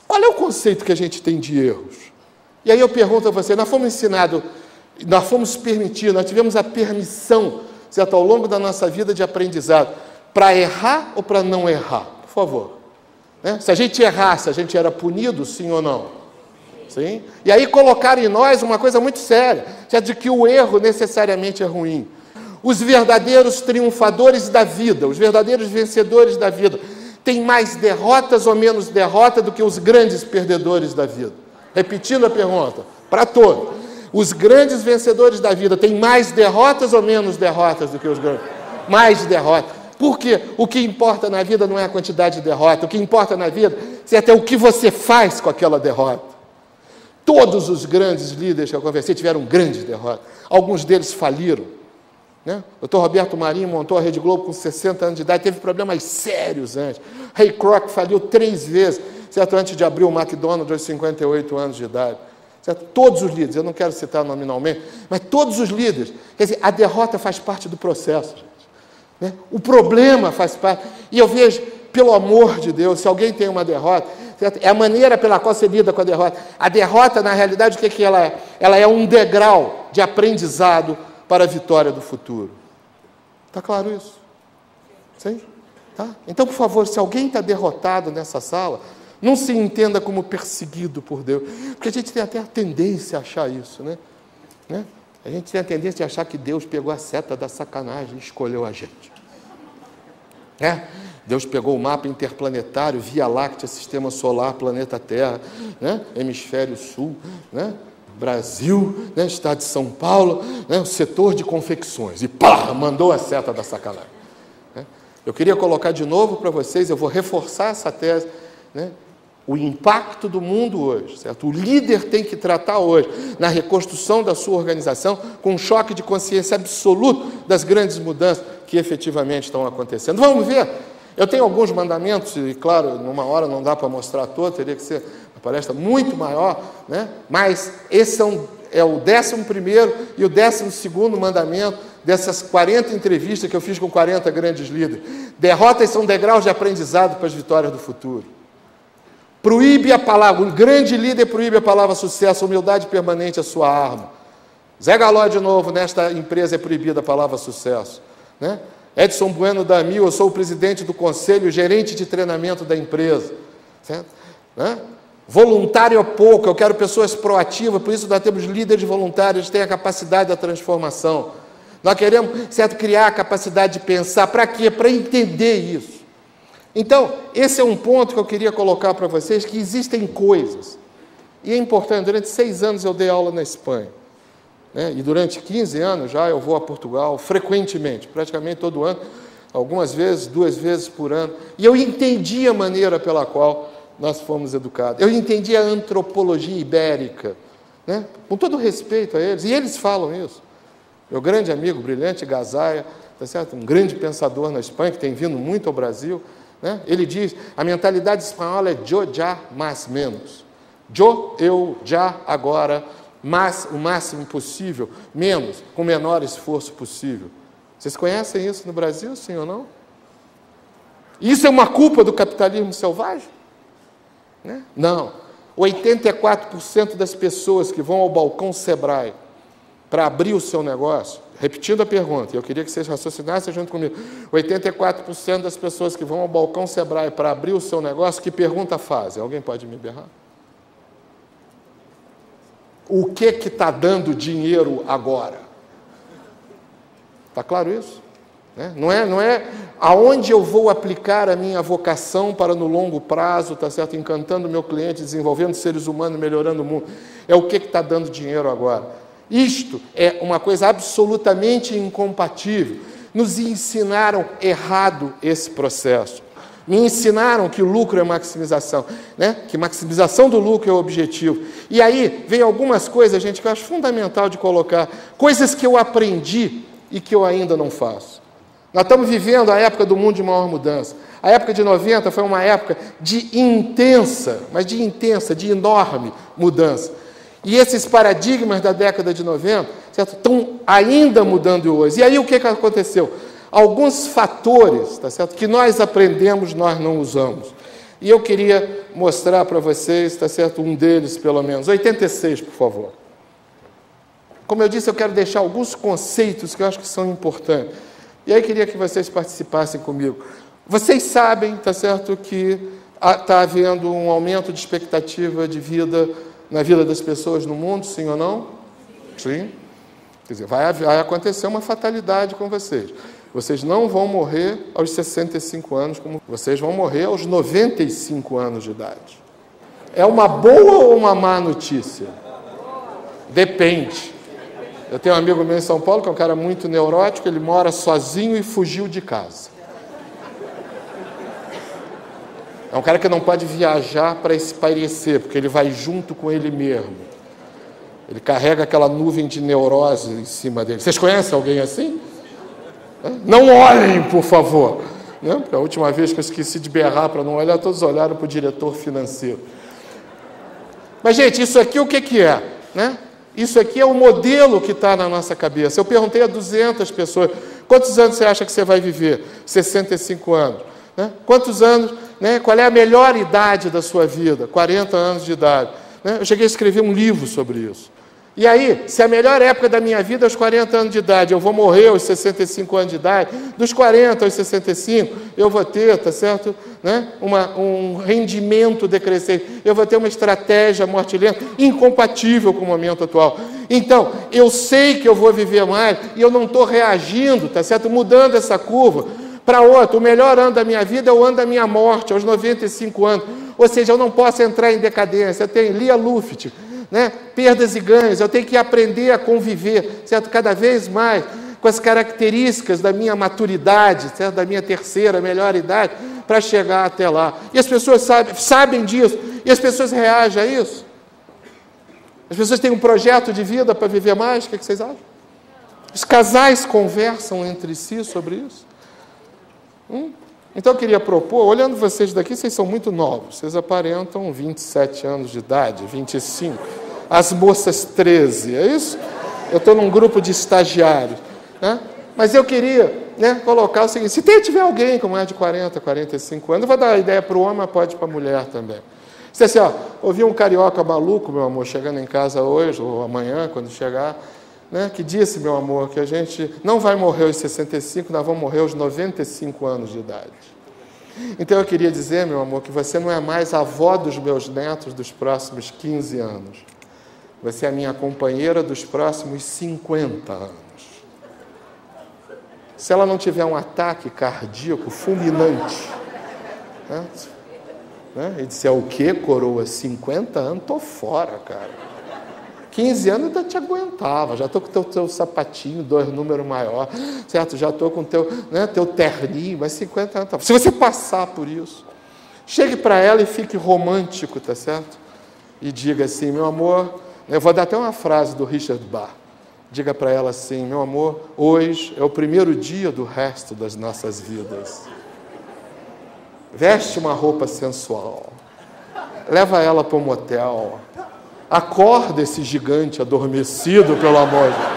Qual é o conceito que a gente tem de erros? E aí eu pergunto a você, nós fomos ensinados, nós fomos permitidos, nós tivemos a permissão, certo, ao longo da nossa vida de aprendizado, para errar ou para não errar? Por favor. Né? Se a gente errasse, a gente era punido, sim ou não? Sim? E aí colocaram em nós uma coisa muito séria, certo, de que o erro necessariamente é ruim. Os verdadeiros triunfadores da vida, os verdadeiros vencedores da vida, têm mais derrotas ou menos derrota do que os grandes perdedores da vida? Repetindo a pergunta, para todos. Os grandes vencedores da vida têm mais derrotas ou menos derrotas do que os grandes? Mais derrotas. Por quê? O que importa na vida não é a quantidade de derrota. O que importa na vida é até o que você faz com aquela derrota. Todos os grandes líderes que eu conversei tiveram grandes derrotas. Alguns deles faliram. Né? O Dr. Roberto Marinho montou a Rede Globo com 60 anos de idade, teve problemas sérios antes. Ray Kroc faliu 3 vezes, certo? Antes de abrir o McDonald's aos 58 anos de idade. Certo? Todos os líderes, eu não quero citar nominalmente, mas todos os líderes. Quer dizer, a derrota faz parte do processo, gente. Né? O problema faz parte. E eu vejo, pelo amor de Deus, se alguém tem uma derrota, certo? É a maneira pela qual você lida com a derrota. A derrota, na realidade, o que ela é? Ela é um degrau de aprendizado para a vitória do futuro. Está claro isso? Sim? Tá? Então, por favor, se alguém está derrotado nessa sala, não se entenda como perseguido por Deus, porque a gente tem até a tendência a achar isso, né? A gente tem a tendência a achar que Deus pegou a seta da sacanagem e escolheu a gente. Deus pegou o mapa interplanetário, Via Láctea, Sistema Solar, Planeta Terra, né? Hemisfério Sul, né? Brasil, né? Estado de São Paulo, né? O setor de confecções, e pá, mandou a seta da sacanagem. Eu queria colocar de novo para vocês, eu vou reforçar essa tese, né? O impacto do mundo hoje, certo? O líder tem que tratar hoje, na reconstrução da sua organização, com um choque de consciência absoluto das grandes mudanças que efetivamente estão acontecendo. Vamos ver? Eu tenho alguns mandamentos, e claro, numa hora não dá para mostrar todo, teria que ser uma palestra muito maior, né? Mas esse é o 11º e o 12º mandamento dessas 40 entrevistas que eu fiz com 40 grandes líderes. Derrotas são degraus de aprendizado para as vitórias do futuro. Proíbe a palavra, um grande líder proíbe a palavra sucesso, humildade permanente é a sua arma. Zé Galó, de novo, nesta empresa é proibida a palavra sucesso. Né? Edson Bueno da Mil, eu sou o presidente do conselho, gerente de treinamento da empresa. Certo? Né? Voluntário é pouco, eu quero pessoas proativas, por isso nós temos líderes voluntários que têm a capacidade da transformação. Nós queremos, certo, criar a capacidade de pensar. Para quê? Para entender isso. Então, esse é um ponto que eu queria colocar para vocês, que existem coisas. E é importante, durante 6 anos eu dei aula na Espanha. Né? E durante 15 anos já eu vou a Portugal frequentemente, praticamente todo ano, algumas vezes, 2 vezes por ano. E eu entendi a maneira pela qual nós fomos educados. Eu entendi a antropologia ibérica, né? Com todo respeito a eles, e eles falam isso. Meu grande amigo, brilhante Gazaia, tá certo? Um grande pensador na Espanha, que tem vindo muito ao Brasil, né? Ele diz, a mentalidade espanhola é yo, já, mais, menos. Yo, eu, já, agora, mais, o máximo possível, menos, com o menor esforço possível. Vocês conhecem isso no Brasil, sim ou não? Isso é uma culpa do capitalismo selvagem? Né? Não. 84% das pessoas que vão ao balcão Sebrae para abrir o seu negócio, repetindo a pergunta, eu queria que vocês raciocinassem junto comigo, 84% das pessoas que vão ao balcão Sebrae para abrir o seu negócio, que pergunta fazem? Alguém pode me berrar? O que está dando dinheiro agora? Está claro isso? Né? Não é aonde eu vou aplicar a minha vocação para no longo prazo, tá certo? Encantando o meu cliente, desenvolvendo seres humanos, melhorando o mundo. É o que está dando dinheiro agora. Isto é uma coisa absolutamente incompatível. Nos ensinaram errado esse processo. Me ensinaram que o lucro é maximização, né? Que maximização do lucro é o objetivo. E aí vem algumas coisas, gente, que eu acho fundamental de colocar, coisas que eu aprendi e que eu ainda não faço. Nós estamos vivendo a época do mundo de maior mudança. A época de 90 foi uma época de intensa, de enorme mudança. E esses paradigmas da década de 90, certo, estão ainda mudando hoje. E aí o que aconteceu? Alguns fatores, tá certo, que nós aprendemos, nós não usamos. E eu queria mostrar para vocês, tá certo, um deles pelo menos. 86, por favor. Como eu disse, eu quero deixar alguns conceitos que eu acho que são importantes. E aí queria que vocês participassem comigo. Vocês sabem, tá certo, que está havendo um aumento de expectativa de vida na vida das pessoas no mundo, sim ou não? Sim. Quer dizer, vai acontecer uma fatalidade com vocês. Vocês não vão morrer aos 65 anos, como vocês vão morrer aos 95 anos de idade. É uma boa ou uma má notícia? Depende. Eu tenho um amigo meu em São Paulo, que é um cara muito neurótico, ele mora sozinho e fugiu de casa. É um cara que não pode viajar para espairecer, porque ele vai junto com ele mesmo. Ele carrega aquela nuvem de neurose em cima dele. Vocês conhecem alguém assim? Não olhem, por favor. Porque a última vez que eu esqueci de berrar para não olhar, todos olharam para o diretor financeiro. Mas, gente, isso aqui o que é? Isso aqui é o modelo que está na nossa cabeça. Eu perguntei a 200 pessoas, quantos anos você acha que você vai viver? 65 anos. Quantos anos, qual é a melhor idade da sua vida? 40 anos de idade. Eu cheguei a escrever um livro sobre isso. E aí, se a melhor época da minha vida é aos 40 anos de idade, eu vou morrer aos 65 anos de idade, dos 40 aos 65, eu vou ter, tá certo? Um rendimento decrescente, eu vou ter uma estratégia morte-lenta incompatível com o momento atual. Então, eu sei que eu vou viver mais e eu não estou reagindo, tá certo? Mudando essa curva para outro. O melhor ano da minha vida é o ano da minha morte, aos 95 anos. Ou seja, eu não posso entrar em decadência. Eu tenho Lia Luft, perdas e ganhos, eu tenho que aprender a conviver, certo? Cada vez mais com as características da minha maturidade, certo? Da minha terceira, melhor idade, para chegar até lá. E as pessoas sabem disso, e as pessoas reagem a isso. As pessoas têm um projeto de vida para viver mais, o que vocês acham? Os casais conversam entre si sobre isso? Então eu queria propor, olhando vocês daqui, vocês são muito novos, vocês aparentam 27 anos de idade, 25, as moças 13, é isso? Eu estou num grupo de estagiários, mas eu queria colocar o seguinte, se tiver alguém com mais de 40, 45 anos, eu vou dar a ideia para o homem, mas pode para a mulher também. Você assim, ouvi um carioca maluco, meu amor, chegando em casa hoje, ou amanhã, quando chegar, que disse, meu amor, que a gente não vai morrer aos 65, nós vamos morrer aos 95 anos de idade. Então eu queria dizer, meu amor, que você não é mais a avó dos meus netos dos próximos 15 anos. Você é a minha companheira dos próximos 50 anos. Se ela não tiver um ataque cardíaco fulminante, e disser, o quê, coroa? 50 anos? Estou fora, cara. 15 anos eu ainda te aguentava, já estou com o teu sapatinho, 2 números maior, certo? Já estou com o teu terninho, mas 50 anos. Tá. Se você passar por isso, chegue para ela e fique romântico, tá certo? E diga assim, meu amor, eu vou dar até uma frase do Richard Bach, diga para ela assim, meu amor, hoje é o primeiro dia do resto das nossas vidas. Veste uma roupa sensual, leva ela para um motel, acorda esse gigante adormecido, pelo amor de Deus.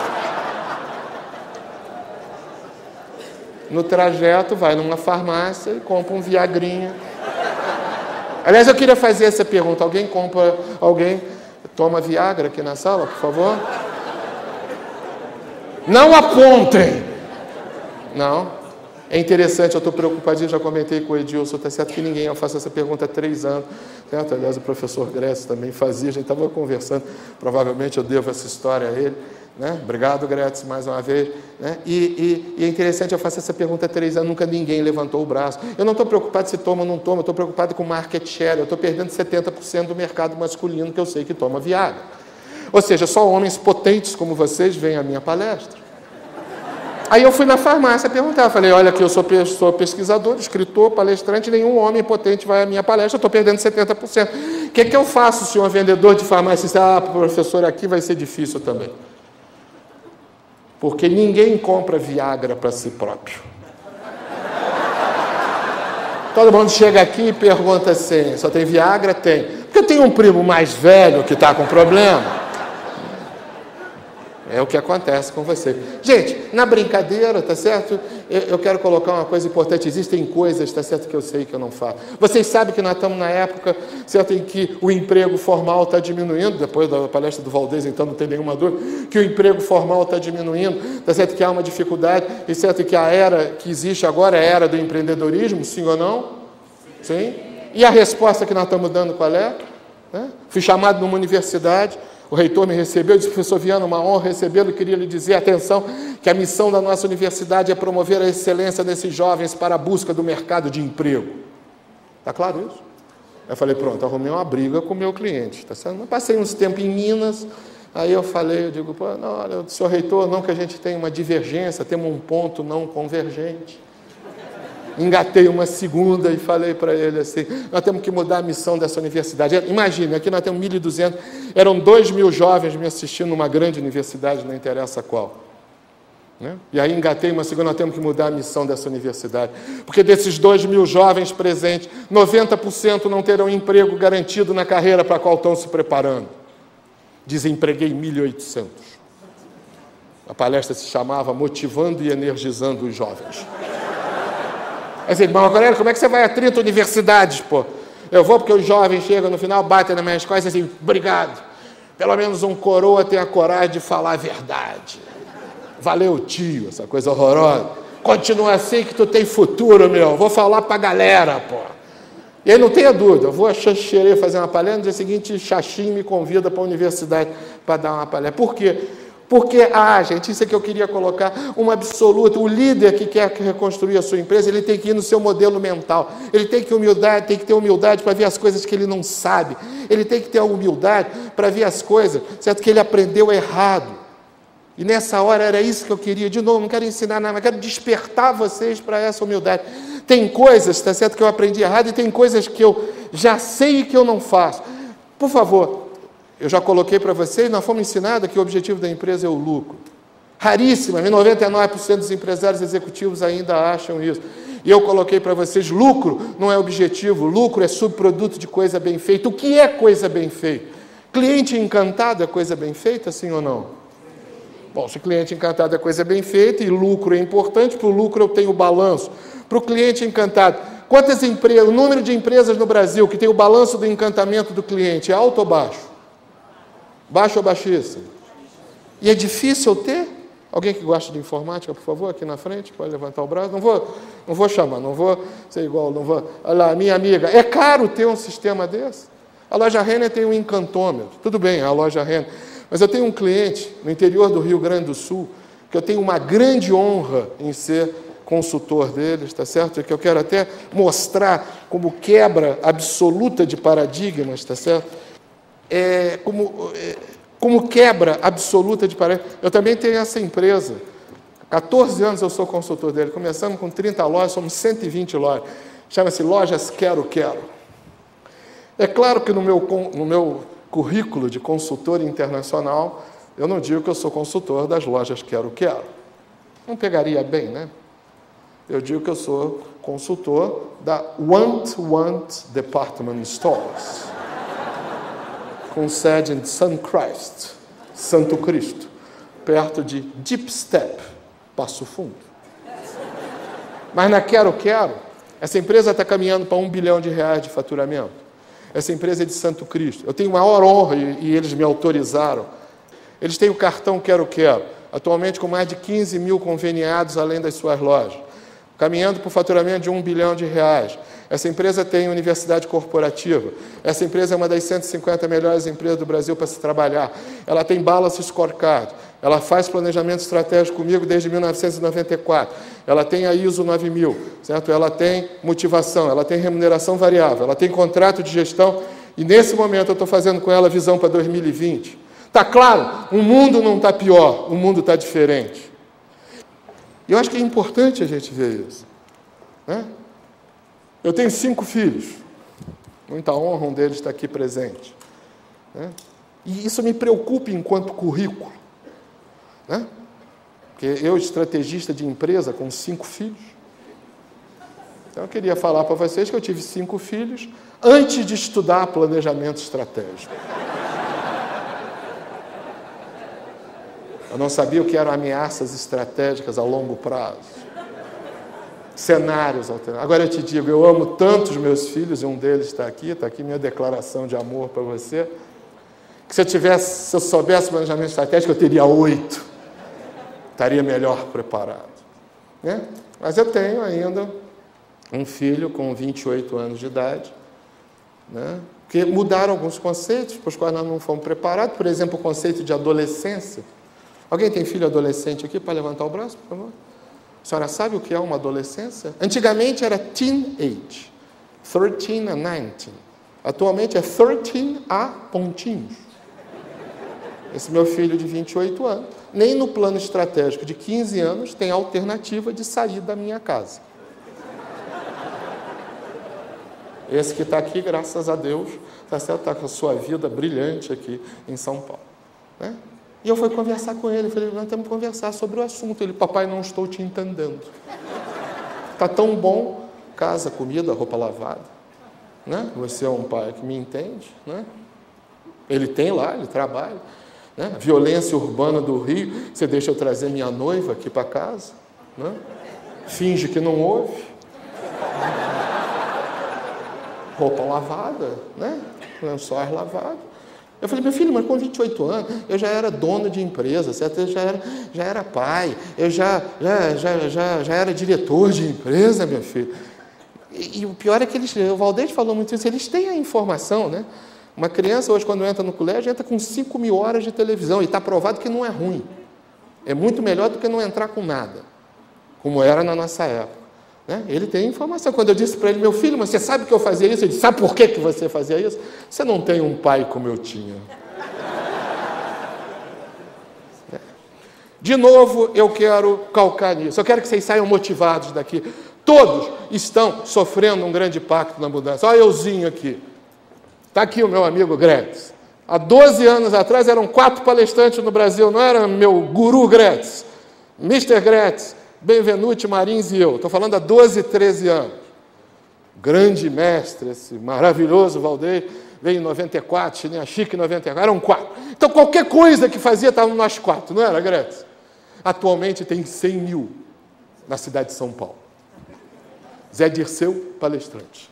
No trajeto, vai numa farmácia e compra um Viagrinha. Aliás, eu queria fazer essa pergunta. Alguém toma Viagra aqui na sala, por favor? Não apontem! Não. É interessante, eu estou preocupadinho, já comentei com o Edilson, está certo que ninguém, eu faço essa pergunta há 3 anos, certo? Aliás, o professor Grécio também fazia, a gente estava conversando, provavelmente eu devo essa história a ele, Obrigado, Grécio, mais uma vez, E é interessante, eu faço essa pergunta há 3 anos, nunca ninguém levantou o braço. Eu não estou preocupado se toma ou não toma, eu estou preocupado com market share, eu estou perdendo 70% do mercado masculino que eu sei que toma Viagra. Ou seja, só homens potentes como vocês vêm à minha palestra. Aí eu fui na farmácia perguntar, falei, olha aqui, eu sou pesquisador, escritor, palestrante, nenhum homem potente vai à minha palestra, eu estou perdendo 70%. O que eu faço, senhor vendedor de farmácia? Disse, professor, aqui vai ser difícil também. Porque ninguém compra Viagra para si próprio. Todo mundo chega aqui e pergunta assim, só tem Viagra? Tem. Porque tem um primo mais velho que está com problema. É o que acontece com você. Gente, na brincadeira, tá certo? Eu quero colocar uma coisa importante. Existem coisas, tá certo, que eu sei que eu não faço. Vocês sabem que nós estamos na época, certo, em que o emprego formal está diminuindo. Depois da palestra do Valdez, então, não tem nenhuma dúvida, que o emprego formal está diminuindo. Tá certo que há uma dificuldade. E certo que a era que existe agora é a era do empreendedorismo, sim ou não? Sim. E a resposta que nós estamos dando qual é? Fui chamado numa universidade. O reitor me recebeu, disse, professor Viana, uma honra recebê-lo, queria lhe dizer, atenção, que a missão da nossa universidade é promover a excelência desses jovens para a busca do mercado de emprego. Está claro isso? Eu falei, pronto, arrumei uma briga com o meu cliente, tá certo? Eu passei uns tempos em Minas, aí eu falei, eu digo, pô, não, olha, senhor reitor, não que a gente tenha uma divergência, temos um ponto não convergente. Engatei uma segunda e falei para ele assim, nós temos que mudar a missão dessa universidade. Imagine, aqui nós temos 1.200, eram 2.000 jovens me assistindo numa grande universidade, não interessa qual. Né? E aí engatei uma segunda, nós temos que mudar a missão dessa universidade. Porque desses 2.000 jovens presentes, 90% não terão emprego garantido na carreira para a qual estão se preparando. Desempreguei 1.800. A palestra se chamava Motivando e Energizando os Jovens. Assim, irmão Corélio, como é que você vai a 30 universidades, pô? Eu vou porque os jovens chegam no final, batem nas minhas costas assim, obrigado. Pelo menos um coroa tem a coragem de falar a verdade. Valeu, tio, essa coisa horrorosa. Continua assim que tu tem futuro, meu. Vou falar pra galera, pô. E aí não tenha dúvida, eu vou a Xanxerê fazer uma palestra, no dia seguinte, Xaxim me convida para a universidade para dar uma palestra. Por quê? Porque, gente, isso é que eu queria colocar, uma absoluta, o líder que quer reconstruir a sua empresa, ele tem que ir no seu modelo mental, ele tem que ter humildade para ver as coisas que ele não sabe, ele tem que ter a humildade para ver as coisas, certo, que ele aprendeu errado. E nessa hora era isso que eu queria, de novo, não quero ensinar nada, mas quero despertar vocês para essa humildade. Tem coisas, tá certo, que eu aprendi errado e tem coisas que eu já sei e que eu não faço. Por favor, eu já coloquei para vocês, nós fomos ensinados que o objetivo da empresa é o lucro. Raríssima, 99% dos empresários executivos ainda acham isso. E eu coloquei para vocês, lucro não é objetivo, lucro é subproduto de coisa bem feita. O que é coisa bem feita? Cliente encantado é coisa bem feita, sim ou não? Bom, se cliente encantado é coisa bem feita e lucro é importante, para o lucro eu tenho balanço. Para o cliente encantado, quantas empresas, o número de empresas no Brasil que tem o balanço do encantamento do cliente é alto ou baixo? Baixo ou baixíssimo? E é difícil ter? Alguém que gosta de informática, por favor, aqui na frente, pode levantar o braço. Não vou chamar, não vou ser igual, não vou... Olha lá, minha amiga, é caro ter um sistema desse? A loja Renner tem um encantômetro, tudo bem, a loja Renner. Mas eu tenho um cliente no interior do Rio Grande do Sul, que eu tenho uma grande honra em ser consultor deles, tá certo? Que eu quero até mostrar como quebra absoluta de paradigmas, tá certo? Como quebra absoluta de paradigmas. Eu também tenho essa empresa. 14 anos eu sou consultor dele. Começamos com 30 lojas, somos 120 lojas. Chama-se Lojas Quero Quero. É claro que no meu currículo de consultor internacional, eu não digo que eu sou consultor das Lojas Quero Quero. Não pegaria bem, né? Eu digo que eu sou consultor da Want Department Stores, com sede em Sunchrist, Santo Cristo, perto de Deep Step, Passo Fundo. Mas na Quero Quero, essa empresa está caminhando para R$1 bilhão de faturamento. Essa empresa é de Santo Cristo. Eu tenho maior honra e eles me autorizaram. Eles têm o cartão Quero Quero, atualmente com mais de 15 mil conveniados além das suas lojas, caminhando para o faturamento de R$1 bilhão. Essa empresa tem universidade corporativa. Essa empresa é uma das 150 melhores empresas do Brasil para se trabalhar. Ela tem balance scorecard. Ela faz planejamento estratégico comigo desde 1994. Ela tem a ISO 9000, certo? Ela tem motivação, ela tem remuneração variável, ela tem contrato de gestão. E nesse momento eu estou fazendo com ela a visão para 2020. Está claro? O mundo não está pior, o mundo está diferente. E eu acho que é importante a gente ver isso, né? Eu tenho 5 filhos. Muita honra, um deles está aqui presente, né? E isso me preocupa enquanto currículo, né? Porque eu, estrategista de empresa, com 5 filhos. Então, eu queria falar para vocês que eu tive 5 filhos antes de estudar planejamento estratégico. Eu não sabia o que eram ameaças estratégicas a longo prazo. Cenários alternativos. Agora eu te digo, eu amo tanto os meus filhos, e um deles está aqui minha declaração de amor para você, que se eu soubesse planejamento estratégico, eu teria 8. Estaria melhor preparado, né? Mas eu tenho ainda um filho com 28 anos de idade, né? Que mudaram alguns conceitos para os quais nós não fomos preparados. Por exemplo, o conceito de adolescência. Alguém tem filho adolescente aqui para levantar o braço, por favor? A senhora sabe o que é uma adolescência? Antigamente era teen age, 13 a 19. Atualmente é 13 a pontinhos. Esse meu filho de 28 anos, nem no plano estratégico de 15 anos tem alternativa de sair da minha casa. Esse que está aqui, graças a Deus, está com a sua vida brilhante aqui em São Paulo, né? E eu fui conversar com ele, falei, nós temos que conversar sobre o assunto. Ele, papai, não estou te entendendo. Está tão bom, casa, comida, roupa lavada, né? Você é um pai que me entende, né? Ele tem lá, ele trabalha, né? Violência urbana do Rio, você deixa eu trazer minha noiva aqui para casa, né? Finge que não ouve. Roupa lavada, né? Lençóis lavados. Eu falei, meu filho, mas com 28 anos, eu já era dono de empresa, certo? Eu já era pai, eu já era diretor de empresa, meu filho. E o pior é que o Valdez falou muito isso, eles têm a informação, né? Uma criança hoje, quando entra no colégio, entra com 5.000 horas de televisão, e está provado que não é ruim. É muito melhor do que não entrar com nada, como era na nossa época, né? Ele tem informação. Quando eu disse para ele, meu filho, mas você sabe que eu fazia isso? Ele disse, sabe por que você fazia isso? Você não tem um pai como eu tinha. De novo, eu quero calcar nisso. Eu quero que vocês saiam motivados daqui. Todos estão sofrendo um grande impacto na mudança. Olha euzinho aqui. Está aqui o meu amigo Gretz. Há 12 anos atrás eram 4 palestrantes no Brasil. Não era meu guru Gretz, Mr. Gretz, Benvenuti, Marins e eu. Estou falando há 12, 13 anos. Grande mestre, esse maravilhoso Valdez, veio em 94, Chininha Chique em 94, eram 4. Então, qualquer coisa que fazia, estavam nós 4, não era, Gretz? Atualmente tem 100 mil na cidade de São Paulo. Zé Dirceu, palestrante.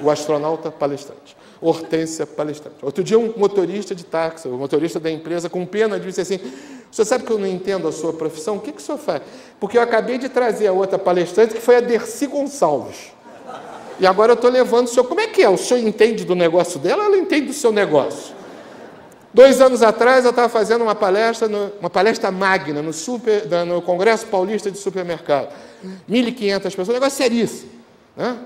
O astronauta, palestrante. Hortência, palestrante. Outro dia, um motorista de táxi, o motorista da empresa, com pena, disse assim, o senhor sabe que eu não entendo a sua profissão? O que o senhor faz? Porque eu acabei de trazer a outra palestrante, que foi a Dercy Gonçalves. E agora eu estou levando o senhor. Como é que é? O senhor entende do negócio dela ou ela entende do seu negócio? 2 anos atrás, eu estava fazendo uma palestra magna no Congresso Paulista de Supermercado. 1.500 pessoas, um negócio seríssimo, né?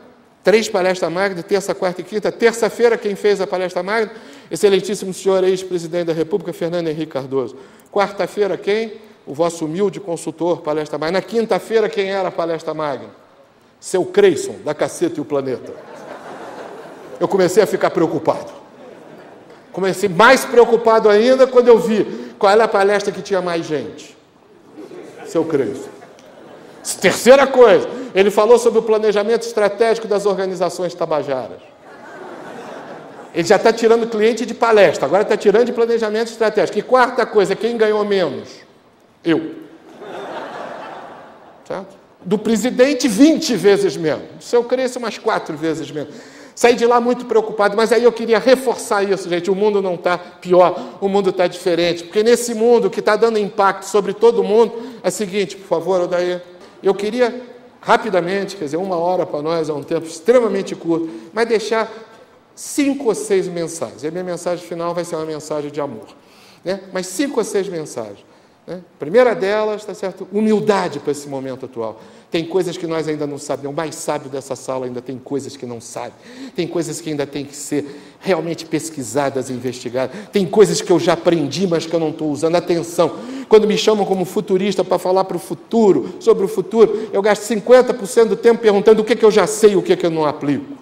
3 palestras magnas, terça, quarta e quinta. Terça-feira, quem fez a palestra magna? Excelentíssimo senhor ex-presidente da República, Fernando Henrique Cardoso. Quarta-feira, quem? O vosso humilde consultor, palestra magna. Na quinta-feira, quem era a palestra magna? Seu Creyson, da Caceta e o Planeta. Eu comecei a ficar preocupado. Comecei mais preocupado ainda quando eu vi qual era a palestra que tinha mais gente. Seu Creyson. Terceira coisa, ele falou sobre o planejamento estratégico das organizações tabajaras. Ele já está tirando cliente de palestra, agora está tirando de planejamento estratégico. E quarta coisa, quem ganhou menos? Eu. Certo? Do presidente, 20 vezes menos. Do seu Creyson, umas 4 vezes menos. Saí de lá muito preocupado, mas aí eu queria reforçar isso, gente. O mundo não está pior, o mundo está diferente. Porque nesse mundo que está dando impacto sobre todo mundo, é o seguinte, por favor, Odair, eu queria rapidamente, quer dizer, 1 hora para nós é um tempo extremamente curto, mas deixar 5 ou 6 mensagens. E a minha mensagem final vai ser uma mensagem de amor, né? Mas 5 ou 6 mensagens. Né? Primeira delas, tá certo? Humildade para esse momento atual. Tem coisas que nós ainda não sabemos. O mais sábio dessa sala ainda tem coisas que não sabe. Tem coisas que ainda tem que ser realmente pesquisadas e investigadas. Tem coisas que eu já aprendi, mas que eu não estou usando. Atenção, quando me chamam como futurista para falar para o futuro, sobre o futuro, eu gasto 50% do tempo perguntando o que eu já sei e o que eu não aplico.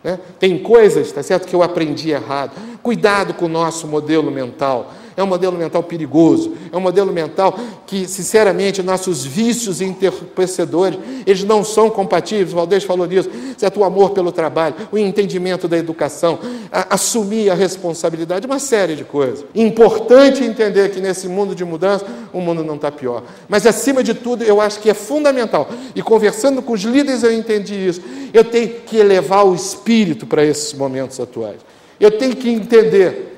Né? Tem coisas, tá certo, que eu aprendi errado. Cuidado com o nosso modelo mental. É um modelo mental perigoso, é um modelo mental que, sinceramente, nossos vícios entorpecedores, eles não são compatíveis. O Valdez falou disso, certo? O amor pelo trabalho, o entendimento da educação, assumir a responsabilidade, uma série de coisas. Importante entender que nesse mundo de mudança, o mundo não está pior. Mas, acima de tudo, eu acho que é fundamental, e conversando com os líderes eu entendi isso, eu tenho que elevar o espírito para esses momentos atuais. Eu tenho que entender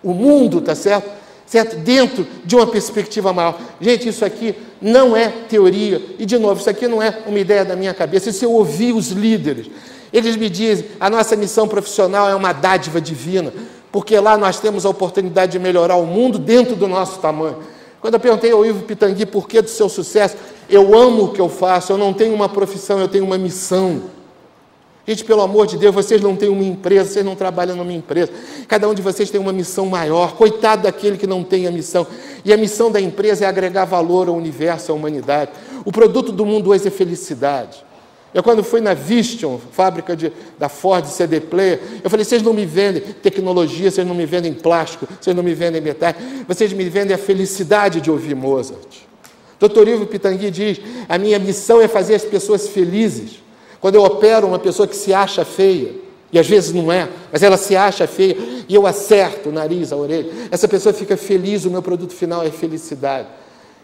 o mundo, está certo? Certo? Dentro de uma perspectiva maior. Gente, isso aqui não é teoria. E, de novo, isso aqui não é uma ideia da minha cabeça. Isso eu ouvi os líderes. Eles me dizem, a nossa missão profissional é uma dádiva divina, porque lá nós temos a oportunidade de melhorar o mundo dentro do nosso tamanho. Quando eu perguntei ao Ivo Pitangui por que do seu sucesso, eu amo o que eu faço, eu não tenho uma profissão, eu tenho uma missão. Gente, pelo amor de Deus, vocês não têm uma empresa, vocês não trabalham numa empresa. Cada um de vocês tem uma missão maior. Coitado daquele que não tem a missão. E a missão da empresa é agregar valor ao universo, à humanidade. O produto do mundo hoje é felicidade. Eu, quando fui na Visteon, fábrica da Ford CD Player, eu falei, vocês não me vendem tecnologia, vocês não me vendem plástico, vocês não me vendem metal, vocês me vendem a felicidade de ouvir Mozart. Dr. Ivo Pitangui diz, a minha missão é fazer as pessoas felizes. Quando eu opero uma pessoa que se acha feia, e às vezes não é, mas ela se acha feia, e eu acerto o nariz, a orelha, essa pessoa fica feliz, o meu produto final é felicidade.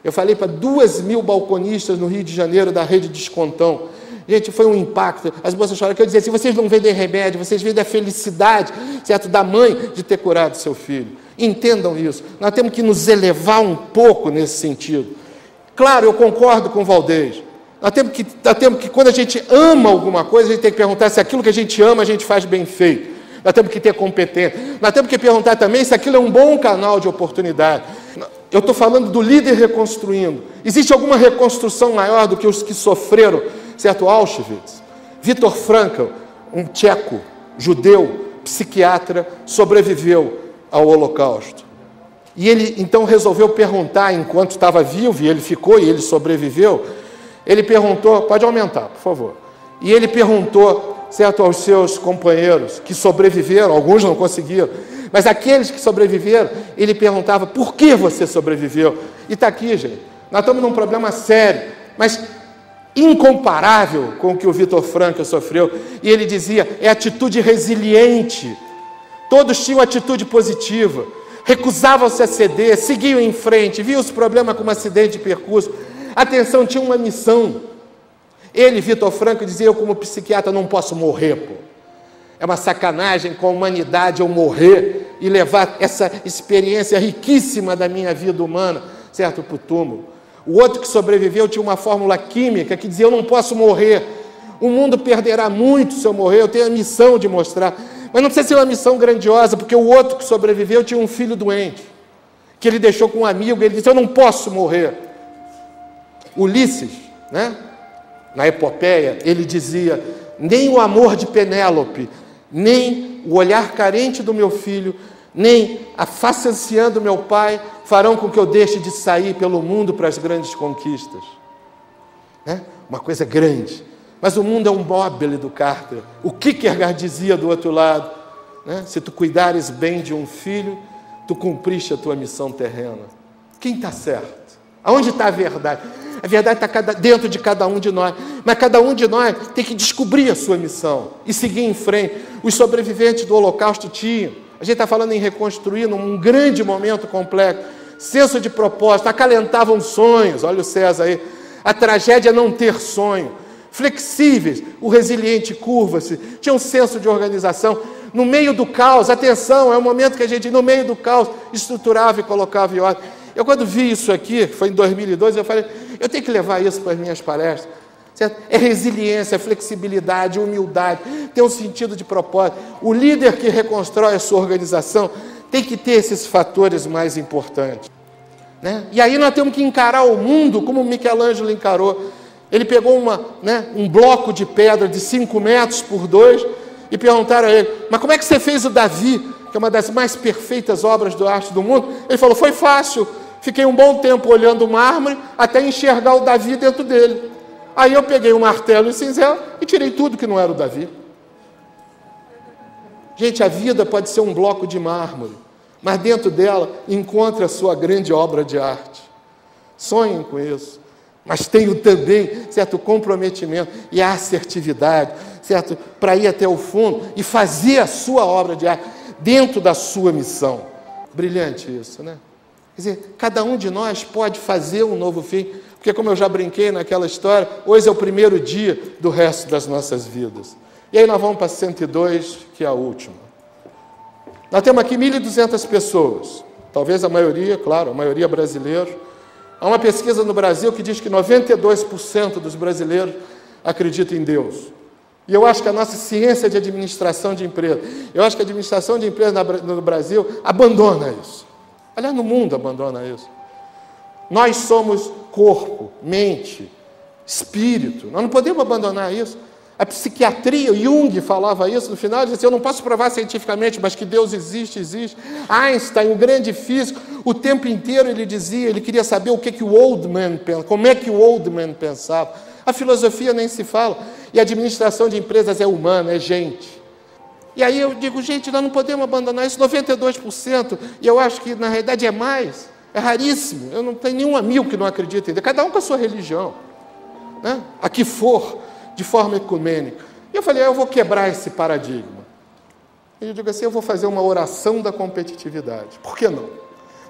Eu falei para 2.000 balconistas no Rio de Janeiro, da rede Descontão. Gente, foi um impacto. As moças choraram, que eu dizia assim, vocês não vendem remédio, vocês vendem a felicidade, certo, da mãe de ter curado seu filho. Entendam isso. Nós temos que nos elevar um pouco nesse sentido. Claro, eu concordo com o Valdez. Nós temos que, quando a gente ama alguma coisa, a gente tem que perguntar se aquilo que a gente ama, a gente faz bem feito. Nós temos que ter competência. Nós temos que perguntar também se aquilo é um bom canal de oportunidade. Eu estou falando do líder reconstruindo. Existe alguma reconstrução maior do que os que sofreram, certo, Auschwitz? Viktor Frankl, um tcheco, judeu, psiquiatra, sobreviveu ao Holocausto. E ele, então, resolveu perguntar, enquanto estava vivo, e ele ficou, e ele sobreviveu, ele perguntou, pode aumentar, por favor, e ele perguntou, certo, aos seus companheiros que sobreviveram, alguns não conseguiram, mas aqueles que sobreviveram, ele perguntava, por que você sobreviveu? E está aqui, gente, nós estamos num problema sério, mas incomparável com o que o Viktor Frankl sofreu, e ele dizia, é atitude resiliente, todos tinham atitude positiva, recusavam-se a ceder, seguiam em frente, viam os problemas como acidente de percurso. Atenção, tinha uma missão. Ele, Viktor Frankl, dizia, eu como psiquiatra não posso morrer, pô. É uma sacanagem com a humanidade eu morrer e levar essa experiência riquíssima da minha vida humana, certo, para o túmulo. O outro que sobreviveu tinha uma fórmula química que dizia, eu não posso morrer. O mundo perderá muito se eu morrer, eu tenho a missão de mostrar. Mas não precisa ser uma missão grandiosa, porque o outro que sobreviveu tinha um filho doente, que ele deixou com um amigo, ele disse, eu não posso morrer. Ulisses, né? Na epopeia, ele dizia, nem o amor de Penélope, nem o olhar carente do meu filho, nem a face anciã do meu pai farão com que eu deixe de sair pelo mundo para as grandes conquistas. Né? Uma coisa grande. Mas o mundo é um mobile do Carter. O Kierkegaard dizia do outro lado, né? Se tu cuidares bem de um filho, tu cumpriste a tua missão terrena. Quem está certo? Aonde está a verdade? A verdade está dentro de cada um de nós. Mas cada um de nós tem que descobrir a sua missão e seguir em frente. Os sobreviventes do Holocausto tinham. A gente está falando em reconstruir num grande momento complexo. Senso de propósito, acalentavam sonhos. Olha o César aí. A tragédia é não ter sonho. Flexíveis, o resiliente curva-se. Tinha um senso de organização. No meio do caos, atenção, é o momento que a gente, no meio do caos, estruturava e colocava em ordem. Eu, quando vi isso aqui, foi em 2002, eu falei, eu tenho que levar isso para as minhas palestras. Certo? É resiliência, é flexibilidade, humildade, tem um sentido de propósito. O líder que reconstrói a sua organização tem que ter esses fatores mais importantes. né? E aí nós temos que encarar o mundo como Michelangelo encarou. Ele pegou um bloco de pedra de 5 metros por 2 e perguntaram a ele, mas como é que você fez o Davi, que é uma das mais perfeitas obras de arte do mundo? Ele falou, foi fácil, fiquei um bom tempo olhando o mármore até enxergar o Davi dentro dele. Aí eu peguei o martelo e o cinzel e tirei tudo que não era o Davi. Gente, a vida pode ser um bloco de mármore, mas dentro dela encontre a sua grande obra de arte. Sonhem com isso, mas tenham também, certo, comprometimento e a assertividade, certo, para ir até o fundo e fazer a sua obra de arte dentro da sua missão. Brilhante isso, né? Quer dizer, cada um de nós pode fazer um novo fim, porque como eu já brinquei naquela história, hoje é o primeiro dia do resto das nossas vidas. E aí nós vamos para 102, que é a última. Nós temos aqui 1.200 pessoas, talvez a maioria, claro, a maioria brasileiros. Há uma pesquisa no Brasil que diz que 92% dos brasileiros acreditam em Deus. E eu acho que a nossa ciência de administração de empresa, eu acho que a administração de empresa no Brasil abandona isso. Aliás, no mundo abandona isso. Nós somos corpo, mente, espírito. Nós não podemos abandonar isso. A psiquiatria, Jung falava isso, no final ele dizia, eu não posso provar cientificamente, mas que Deus existe, existe. Einstein, um grande físico, o tempo inteiro ele dizia, ele queria saber o que o old man pensa, como é que o old man pensava. A filosofia nem se fala. E a administração de empresas é humana, é gente. E aí eu digo, gente, nós não podemos abandonar isso, 92%, e eu acho que na realidade é mais, é raríssimo. Eu não tenho nenhum amigo que não acredita em Deus, cada um com a sua religião, né? A que for, de forma ecumênica. E eu falei, eu vou quebrar esse paradigma. E eu digo assim, eu vou fazer uma oração da competitividade. Por que não?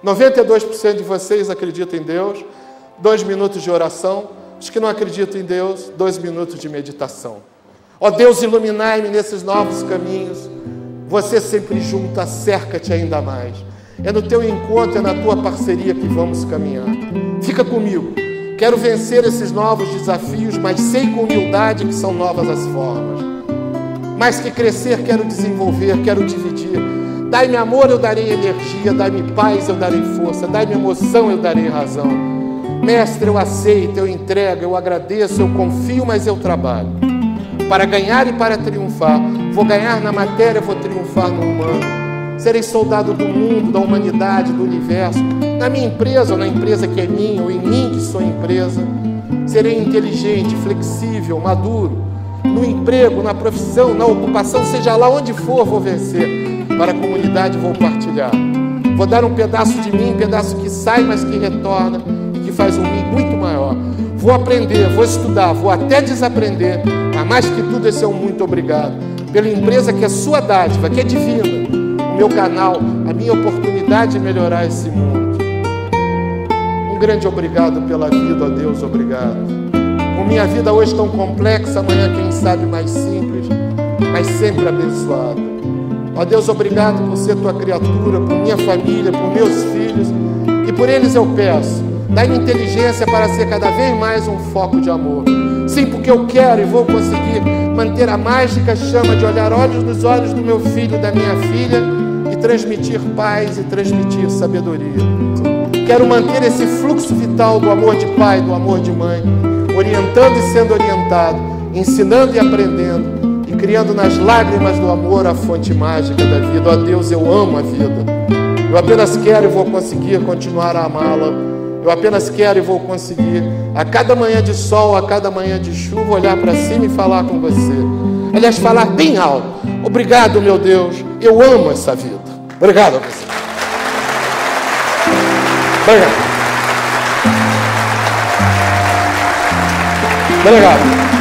92% de vocês acreditam em Deus, 2 minutos de oração. Os que não acreditam em Deus, 2 minutos de meditação. Ó Deus, iluminai-me nesses novos caminhos. Você sempre junto, acerca-te ainda mais. É no teu encontro, é na tua parceria que vamos caminhar. Fica comigo. Quero vencer esses novos desafios, mas sei com humildade que são novas as formas. Mais que crescer, quero desenvolver, quero dividir. Dai-me amor, eu darei energia. Dai-me paz, eu darei força. Dai-me emoção, eu darei razão. Mestre, eu aceito, eu entrego, eu agradeço, eu confio, mas eu trabalho. Para ganhar e para triunfar. Vou ganhar na matéria, vou triunfar no humano. Serei soldado do mundo, da humanidade, do universo. Na minha empresa ou na empresa que é minha, ou em mim que sou empresa. Serei inteligente, flexível, maduro. No emprego, na profissão, na ocupação, seja lá onde for, vou vencer. Para a comunidade vou partilhar. Vou dar um pedaço de mim, um pedaço que sai, mas que retorna e que faz um mim muito maior. Vou aprender, vou estudar, vou até desaprender. Mas mais que tudo, esse é um muito obrigado. Pela empresa que é sua dádiva, que é divina. O meu canal, a minha oportunidade de melhorar esse mundo. Um grande obrigado pela vida, ó Deus, obrigado. Com minha vida hoje tão complexa, amanhã quem sabe mais simples, mas sempre abençoada. Ó Deus, obrigado por ser tua criatura, por minha família, por meus filhos, e por eles eu peço, dai-me inteligência para ser cada vez mais um foco de amor. Sim, porque eu quero e vou conseguir manter a mágica chama de olhar olhos nos olhos do meu filho e da minha filha e transmitir paz e transmitir sabedoria. Quero manter esse fluxo vital do amor de pai, do amor de mãe, orientando e sendo orientado, ensinando e aprendendo, e criando nas lágrimas do amor a fonte mágica da vida. Ó Deus, eu amo a vida. Eu apenas quero e vou conseguir continuar a amá-la. Eu apenas quero e vou conseguir, a cada manhã de sol, a cada manhã de chuva, olhar para cima e falar com você. Aliás, falar bem alto. Obrigado, meu Deus, eu amo essa vida. Obrigado a você. Obrigado. Obrigado.